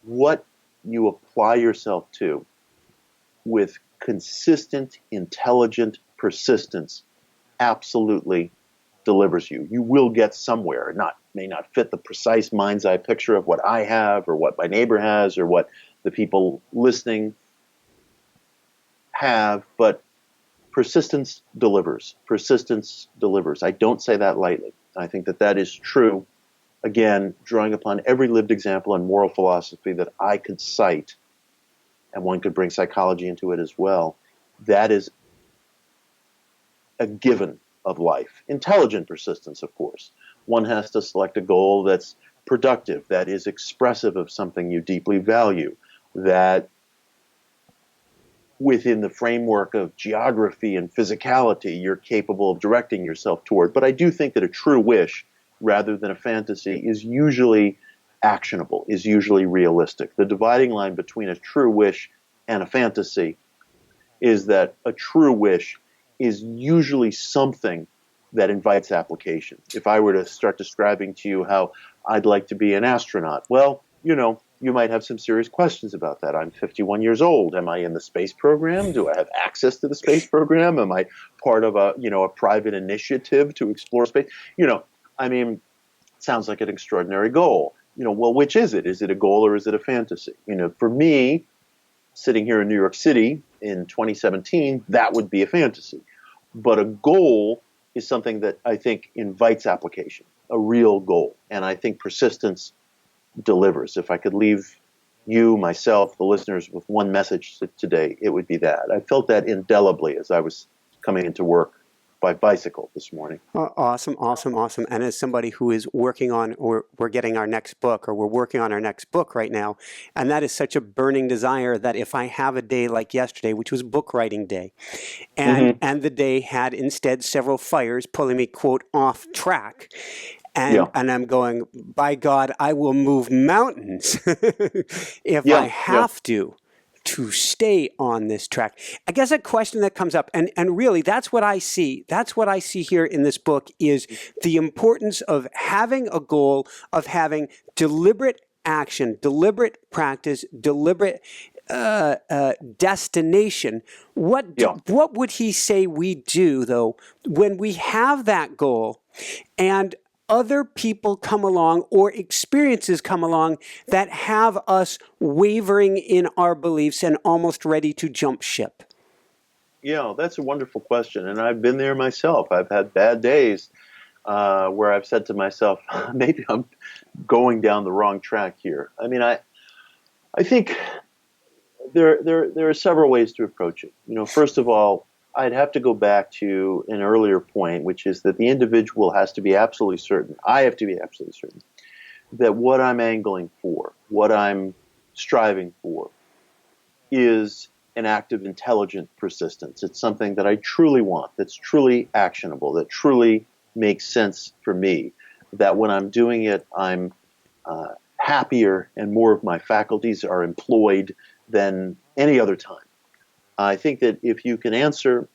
Speaker 2: what you apply yourself to with consistent, intelligent persistence absolutely delivers you. You will get somewhere. It may not fit the precise mind's eye picture of what I have or what my neighbor has or what the people listening have, but persistence delivers. Persistence delivers. I don't say that lightly. I think that that is true. Again, drawing upon every lived example and moral philosophy that I could cite, and one could bring psychology into it as well, that is a given of life. Intelligent persistence, of course. One has to select a goal that's productive, that is expressive of something you deeply value, that within the framework of geography and physicality, you're capable of directing yourself toward. But I do think that a true wish, rather than a fantasy, is usually actionable, is usually realistic. The dividing line between a true wish and a fantasy is that a true wish is usually something that invites application. If I were to start describing to you how I'd like to be an astronaut, well, you might have some serious questions about that. I'm 51 years old. Am I in the space program? Do I have access to the space program? Am I part of a private initiative to explore space? It sounds like an extraordinary goal. Well, which is it? Is it a goal or is it a fantasy? For me, sitting here in New York City in 2017, that would be a fantasy. But a goal is something that I think invites application, a real goal. And I think persistence delivers. If I could leave you, myself, the listeners with one message today, it would be that. I felt that indelibly as I was coming into work by bicycle this morning.
Speaker 1: Awesome. And as somebody who is working on, or we're getting our next book, or we're working on our next book right now, and that is such a burning desire that if I have a day like yesterday, which was book writing day, and the day had instead several fires pulling me, quote, off track, and I'm going, by God, I will move mountains if I have to stay on this track. I guess a question that comes up, and really that's what I see. That's what I see here in this book, is the importance of having a goal, of having deliberate action, deliberate practice, deliberate destination. What would he say we do, though, when we have that goal and other people come along or experiences come along that have us wavering in our beliefs and almost ready to jump ship?
Speaker 2: Yeah, that's a wonderful question. And I've been there myself. I've had bad days where I've said to myself, maybe I'm going down the wrong track here. I think there are several ways to approach it. First of all, I'd have to go back to an earlier point, which is that the individual has to be absolutely certain. I have to be absolutely certain that what I'm angling for, what I'm striving for, is an act of intelligent persistence. It's something that I truly want, that's truly actionable, that truly makes sense for me, that when I'm doing it, I'm happier and more of my faculties are employed than any other time. I think that if you can answer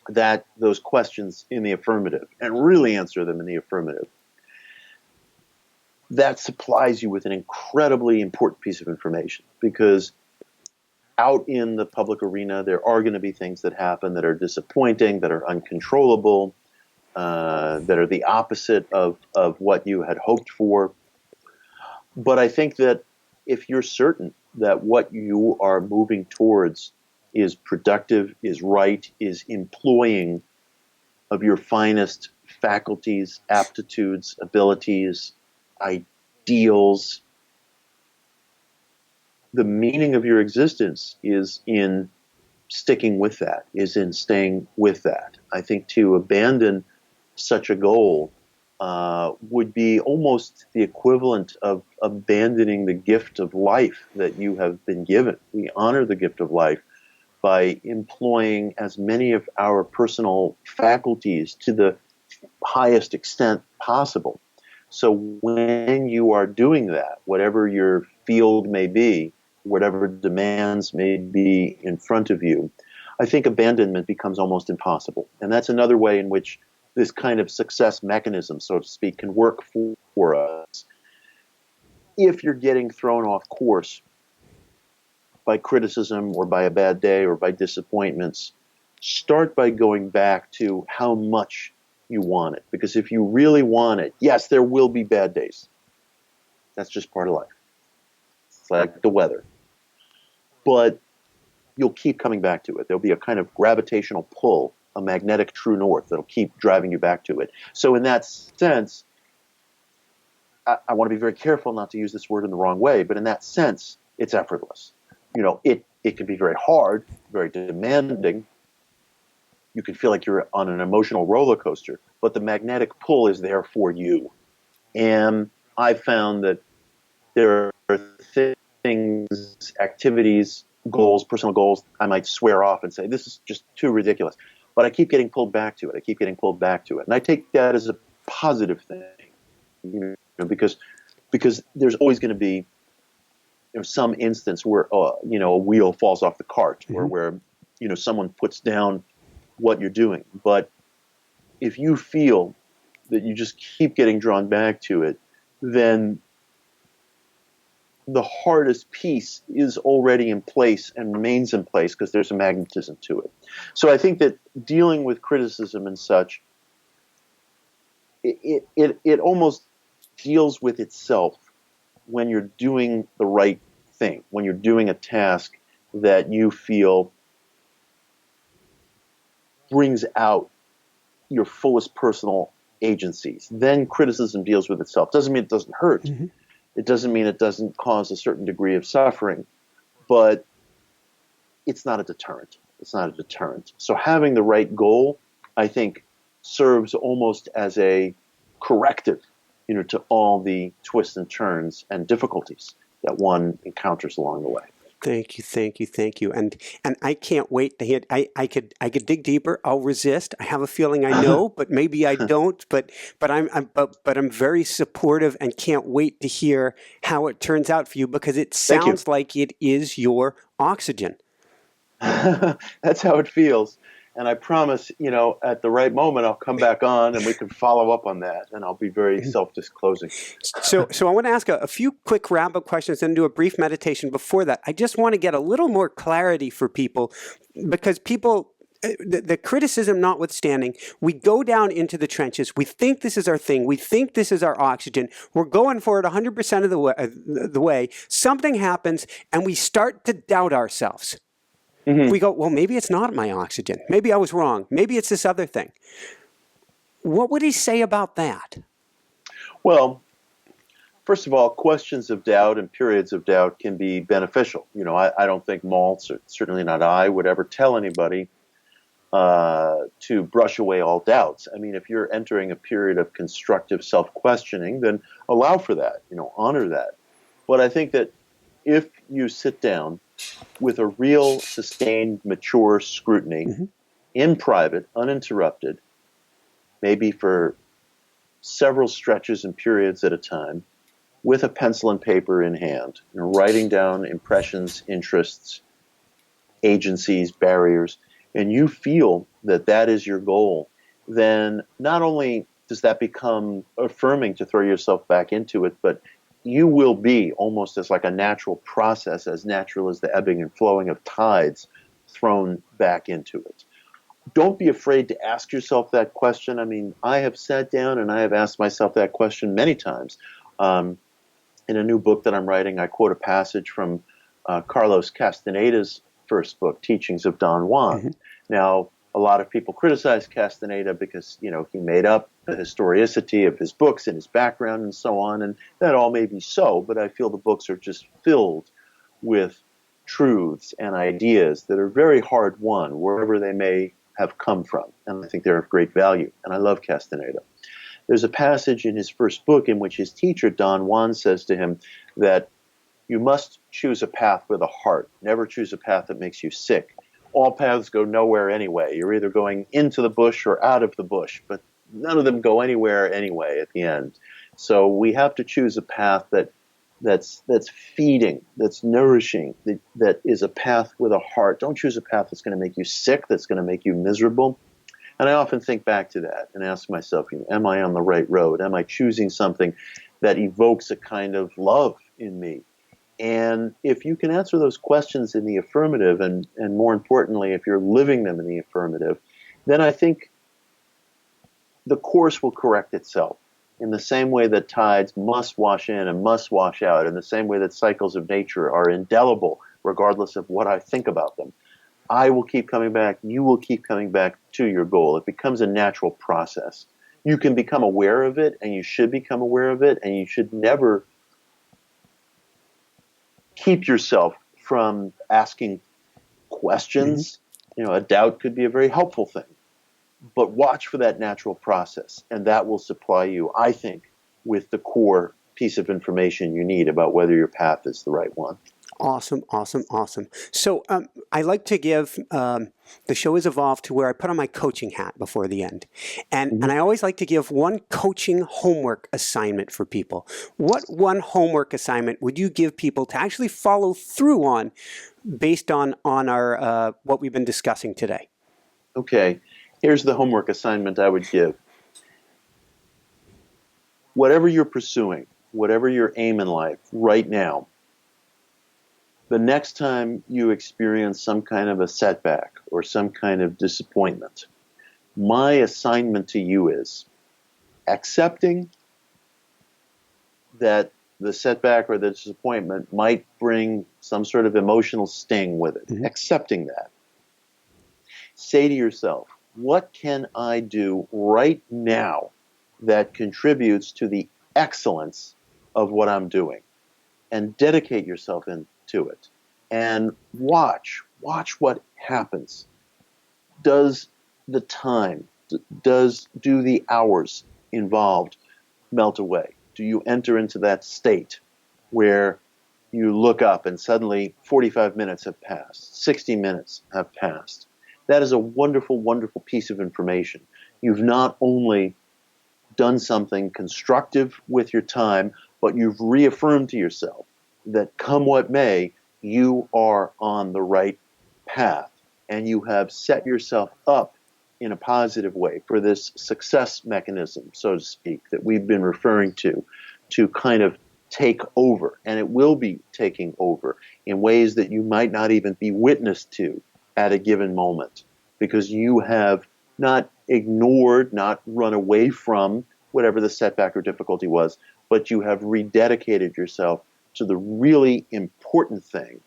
Speaker 2: those questions in the affirmative, and really answer them in the affirmative, that supplies you with an incredibly important piece of information. Because out in the public arena, there are going to be things that happen that are disappointing, that are uncontrollable, that are the opposite of what you had hoped for. But I think that if you're certain that what you are moving towards is productive, is right, is employing of your finest faculties, aptitudes, abilities, ideals, the meaning of your existence is in sticking with that, is in staying with that. I think to abandon such a goal would be almost the equivalent of abandoning the gift of life that you have been given. We honor the gift of life by employing as many of our personal faculties to the highest extent possible. So when you are doing that, whatever your field may be, whatever demands may be in front of you, I think abandonment becomes almost impossible. And that's another way in which this kind of success mechanism, so to speak, can work for us. If you're getting thrown off course by criticism or by a bad day or by disappointments, start by going back to how much you want it. Because if you really want it, yes, there will be bad days. That's just part of life. It's like the weather. But you'll keep coming back to it. There'll be a kind of gravitational pull, a magnetic true north that'll keep driving you back to it. So in that sense, I want to be very careful not to use this word in the wrong way, but in that sense, it's effortless. It can be very hard, very demanding. You can feel like you're on an emotional roller coaster, but the magnetic pull is there for you. And I found that there are things, activities, goals, personal goals, I might swear off and say, this is just too ridiculous. But I keep getting pulled back to it. And I take that as a positive thing, because there's always going to be some instance where, a wheel falls off the cart, or where, someone puts down what you're doing. But if you feel that you just keep getting drawn back to it, then the hardest piece is already in place and remains in place because there's a magnetism to it. So I think that dealing with criticism and such, it almost deals with itself when you're doing the right thing, when you're doing a task that you feel brings out your fullest personal agencies. Then criticism deals with itself. Doesn't mean it doesn't hurt. It doesn't mean it doesn't cause a certain degree of suffering, but it's not a deterrent. So having the right goal, I think, serves almost as a corrective, to all the twists and turns and difficulties that one encounters along the way.
Speaker 1: Thank you. And I can't wait to hit. I could dig deeper. I'll resist. I have a feeling I know, but maybe I don't. But I'm very supportive and can't wait to hear how it turns out for you, because it sounds like it is your oxygen.
Speaker 2: That's how it feels. And I promise, at the right moment, I'll come back on and we can follow up on that. And I'll be very self-disclosing.
Speaker 1: So I want to ask a few quick wrap-up questions and do a brief meditation before that. I just want to get a little more clarity for people, because people, the criticism notwithstanding, we go down into the trenches. We think this is our thing. We think this is our oxygen. We're going for it 100% of the way. Something happens and we start to doubt ourselves. We go, well, maybe it's not my oxygen. Maybe I was wrong. Maybe it's this other thing. What would he say about that?
Speaker 2: Well, first of all, questions of doubt and periods of doubt can be beneficial. I don't think Maltz, or certainly not I, would ever tell anybody to brush away all doubts. I mean, if you're entering a period of constructive self-questioning, then allow for that, honor that. But I think that if you sit down with a real, sustained, mature scrutiny in private, uninterrupted, maybe for several stretches and periods at a time, with a pencil and paper in hand, writing down impressions, interests, agencies, barriers, and you feel that that is your goal, then not only does that become affirming to throw yourself back into it, but you will be almost as like a natural process, as natural as the ebbing and flowing of tides, thrown back into it. Don't be afraid to ask yourself that question. I mean, I have sat down and I have asked myself that question many times. In a new book that I'm writing, I quote a passage from Carlos Castaneda's first book, Teachings of Don Juan. Now, a lot of people criticize Castaneda because, he made up the historicity of his books and his background and so on, and that all may be so, but I feel the books are just filled with truths and ideas that are very hard won, wherever they may have come from, and I think they're of great value, and I love Castaneda. There's a passage in his first book in which his teacher, Don Juan, says to him that you must choose a path with a heart. Never choose a path that makes you sick. All paths go nowhere anyway. You're either going into the bush or out of the bush, but none of them go anywhere anyway at the end. So we have to choose a path that's feeding, that's nourishing, that is a path with a heart. Don't choose a path that's going to make you sick, that's going to make you miserable. And I often think back to that and ask myself, am I on the right road? Am I choosing something that evokes a kind of love in me? And if you can answer those questions in the affirmative, and more importantly, if you're living them in the affirmative, then I think the course will correct itself. In the same way that tides must wash in and must wash out, in the same way that cycles of nature are indelible, regardless of what I think about them, I will keep coming back, you will keep coming back to your goal. It becomes a natural process. You can become aware of it, and you should become aware of it, and you should never keep yourself from asking questions. A doubt could be a very helpful thing. But watch for that natural process, and that will supply you, I think, with the core piece of information you need about whether your path is the right one.
Speaker 1: Awesome, awesome, awesome. So I like to give, the show has evolved to where I put on my coaching hat before the end. And I always like to give one coaching homework assignment for people. What one homework assignment would you give people to actually follow through on based on our what we've been discussing today?
Speaker 2: Okay, here's the homework assignment I would give. Whatever you're pursuing, whatever your aim in life right now, the next time you experience some kind of a setback or some kind of disappointment, my assignment to you is accepting that the setback or the disappointment might bring some sort of emotional sting with it. Accepting that. Say to yourself, what can I do right now that contributes to the excellence of what I'm doing? And dedicate yourself into it. And watch what happens. Does the time, do the hours involved melt away? Do you enter into that state where you look up and suddenly 45 minutes have passed, 60 minutes have passed? That is a wonderful, wonderful piece of information. You've not only done something constructive with your time, but you've reaffirmed to yourself that come what may, you are on the right path, and you have set yourself up in a positive way for this success mechanism, so to speak, that we've been referring to kind of take over. And it will be taking over in ways that you might not even be witness to at a given moment, because you have not ignored, not run away from whatever the setback or difficulty was, but you have rededicated yourself to the really important thing.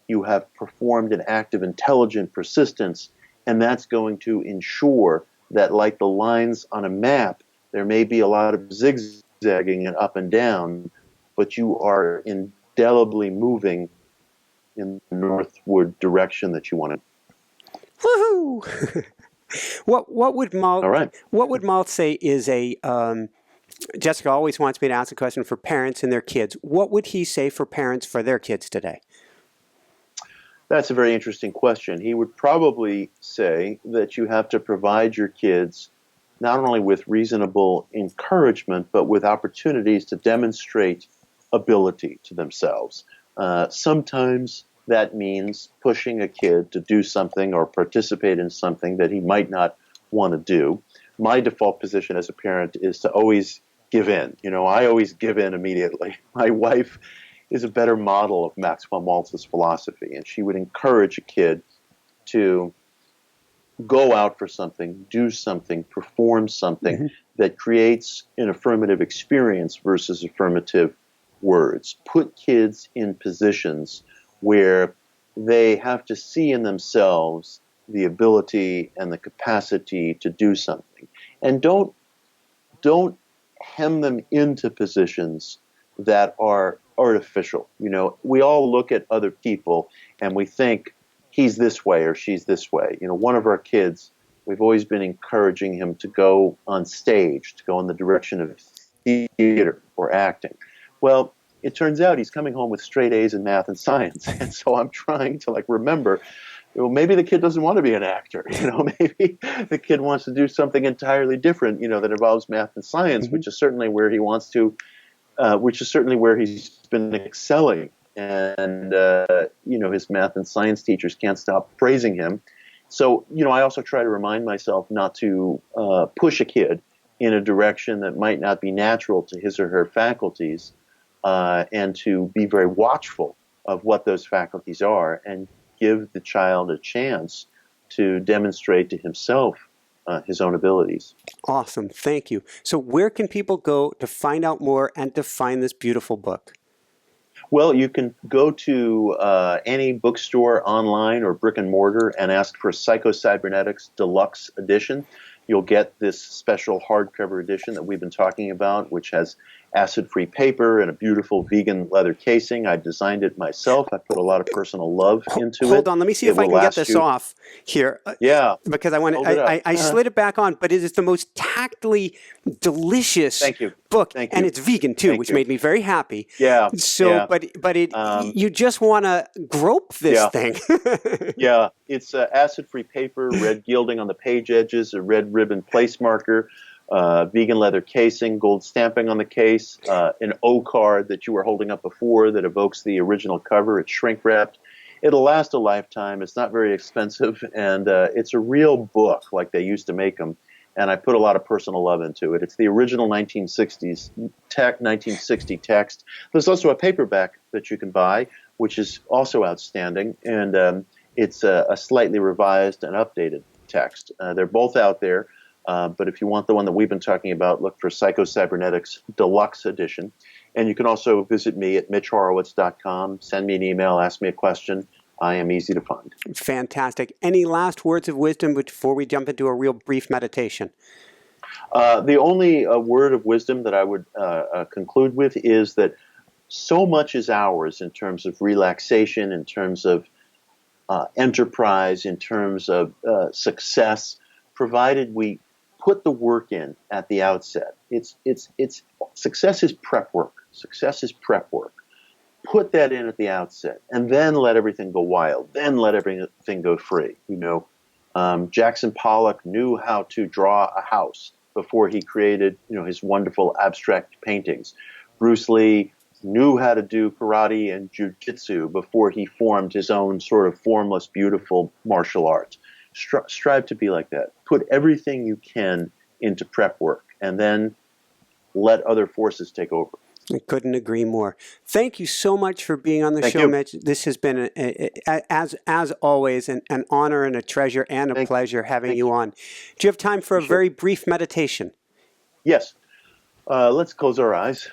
Speaker 2: You have performed an act of intelligent persistence, and that's going to ensure that, like the lines on a map, there may be a lot of zigzagging and up and down, but you are indelibly moving in the northward direction that you want to.
Speaker 1: Woohoo! What would Maltz?
Speaker 2: All right.
Speaker 1: What would Maltz say is a? Jessica always wants me to ask a question for parents and their kids. What would he say for parents for their kids today?
Speaker 2: That's a very interesting question. He would probably say that you have to provide your kids not only with reasonable encouragement, but with opportunities to demonstrate ability to themselves. Sometimes that means pushing a kid to do something or participate in something that he might not want to do. My default position as a parent is to always give in. I always give in immediately. My wife is a better model of Maxwell Maltz's philosophy, and she would encourage a kid to go out for something, do something, perform something that creates an affirmative experience versus affirmative words. Put kids in positions where they have to see in themselves the ability and the capacity to do something. And don't hem them into positions that are artificial. We all look at other people and we think he's this way or she's this way. One of our kids We've always been encouraging him to go on stage, to go in the direction of theater or acting. Well, it turns out he's coming home with straight A's in math and science. And so I'm trying to remember, well, maybe the kid doesn't want to be an actor. Maybe the kid wants to do something entirely different, that involves math and science, which is certainly where he wants to, which is certainly where he's been excelling. And, his math and science teachers can't stop praising him. So, I also try to remind myself not to push a kid in a direction that might not be natural to his or her faculties, and to be very watchful of what those faculties are and give the child a chance to demonstrate to himself his own abilities.
Speaker 1: Awesome. Thank you. So where can people go to find out more and to find this beautiful book?
Speaker 2: Well, you can go to any bookstore online or brick and mortar and ask for Psycho-Cybernetics Deluxe Edition. You'll get this special hardcover edition that we've been talking about, which has acid-free paper and a beautiful vegan leather casing. I designed it myself. I put a lot of personal love into it.
Speaker 1: Hold on, let me see if I can get this off here.
Speaker 2: Yeah.
Speaker 1: Because I slid it back on, but it is the most tactily delicious book.
Speaker 2: Thank you.
Speaker 1: And it's vegan too, which made me very happy.
Speaker 2: Yeah.
Speaker 1: So,
Speaker 2: yeah.
Speaker 1: but it, you just want to grope this thing.
Speaker 2: Yeah. It's acid-free paper, red gilding on the page edges, a red ribbon place marker, vegan leather casing, gold stamping on the case, an O card that you were holding up before that evokes the original cover. It's shrink wrapped. It'll last a lifetime. It's not very expensive, and it's a real book like they used to make them. And I put a lot of personal love into it. It's the original 1960 text. There's also a paperback that you can buy, which is also outstanding, and it's a slightly revised and updated text. They're both out there. But if you want the one that we've been talking about, look for Psycho-Cybernetics Deluxe Edition. And you can also visit me at mitchhorowitz.com. Send me an email, ask me a question. I am easy to find.
Speaker 1: Fantastic. Any last words of wisdom before we jump into a real brief meditation?
Speaker 2: The only word of wisdom that I would conclude with is that so much is ours in terms of relaxation, in terms of enterprise, in terms of success, provided we put the work in at the outset. It's success is prep work. Success is prep work. Put that in at the outset, and then let everything go wild. Then let everything go free. Jackson Pollock knew how to draw a house before he created, his wonderful abstract paintings. Bruce Lee knew how to do karate and jiu-jitsu before he formed his own sort of formless, beautiful martial art. Strive to be like that. Put everything you can into prep work, and then let other forces take over.
Speaker 1: I couldn't agree more. Thank you so much for being on the show, Mitch. This has been, as always, an honor and a treasure and a pleasure having you on. Do you have time for a very brief meditation?
Speaker 2: Yes. Let's close our eyes.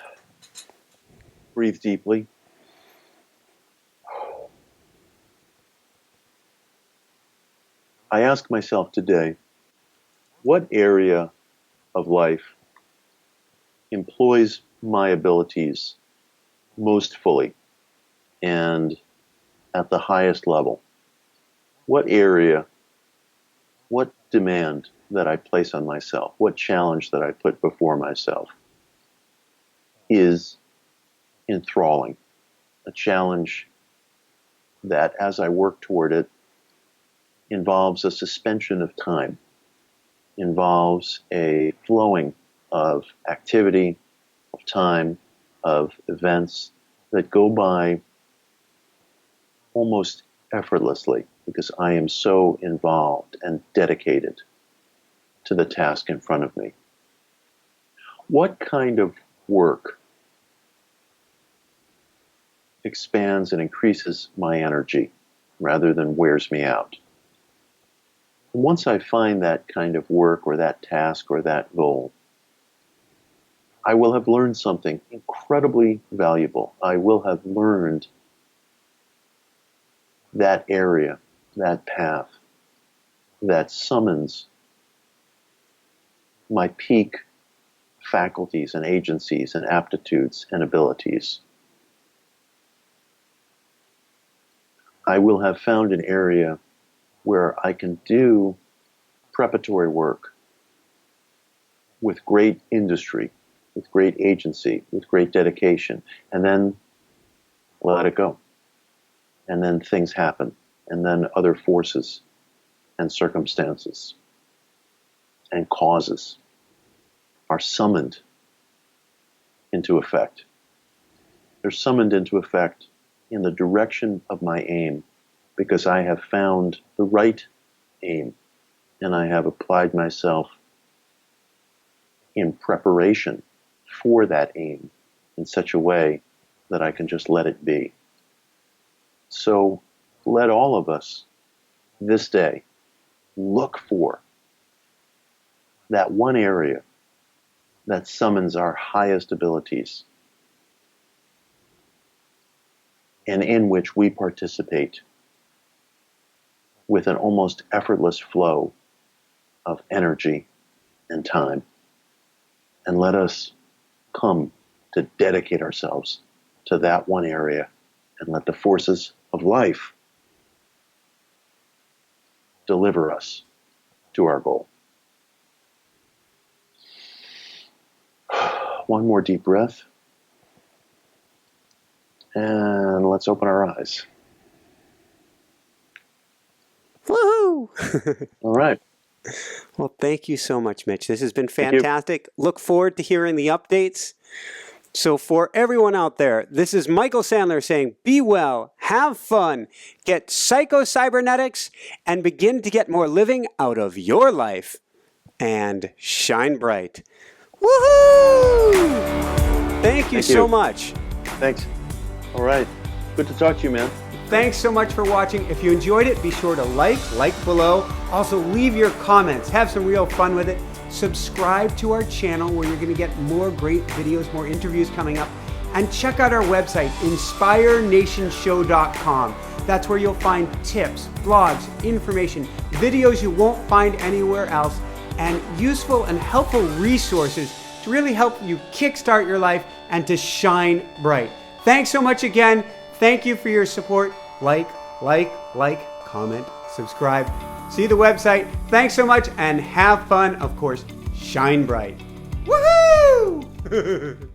Speaker 2: Breathe deeply. I ask myself today, what area of life employs my abilities most fully and at the highest level? What area, what demand that I place on myself, what challenge that I put before myself is enthralling, a challenge that as I work toward it involves a suspension of time, involves a flowing of activity, of time, of events that go by almost effortlessly because I am so involved and dedicated to the task in front of me. What kind of work expands and increases my energy rather than wears me out? Once I find that kind of work or that task or that goal, I will have learned something incredibly valuable. I will have learned that area, that path, that summons my peak faculties and agencies and aptitudes and abilities. I will have found an area where I can do preparatory work with great industry, with great agency, with great dedication, and then let it go. And then things happen, and then other forces and circumstances and causes are summoned into effect. They're summoned into effect in the direction of my aim because I have found the right aim and I have applied myself in preparation for that aim in such a way that I can just let it be. So let all of us this day look for that one area that summons our highest abilities and in which we participate with an almost effortless flow of energy and time. And let us come to dedicate ourselves to that one area and let the forces of life deliver us to our goal. One more deep breath. And let's open our eyes.
Speaker 1: Woohoo!
Speaker 2: All right.
Speaker 1: Well, thank you so much, Mitch. This has been fantastic. Look forward to hearing the updates. So for everyone out there, this is Michael Sandler saying, be well, have fun, get Psycho-Cybernetics, and begin to get more living out of your life. And shine bright. Woohoo! Thank you so much.
Speaker 2: Thanks. All right. Good to talk to you, man.
Speaker 1: Thanks so much for watching. If you enjoyed it, be sure to like below. Also, leave your comments. Have some real fun with it. Subscribe to our channel where you're going to get more great videos, more interviews coming up. And check out our website, inspirenationshow.com. That's where you'll find tips, blogs, information, videos you won't find anywhere else, and useful and helpful resources to really help you kickstart your life and to shine bright. Thanks so much again. Thank you for your support. Like, comment, subscribe. See the website. Thanks so much and have fun. Of course, shine bright. Woohoo!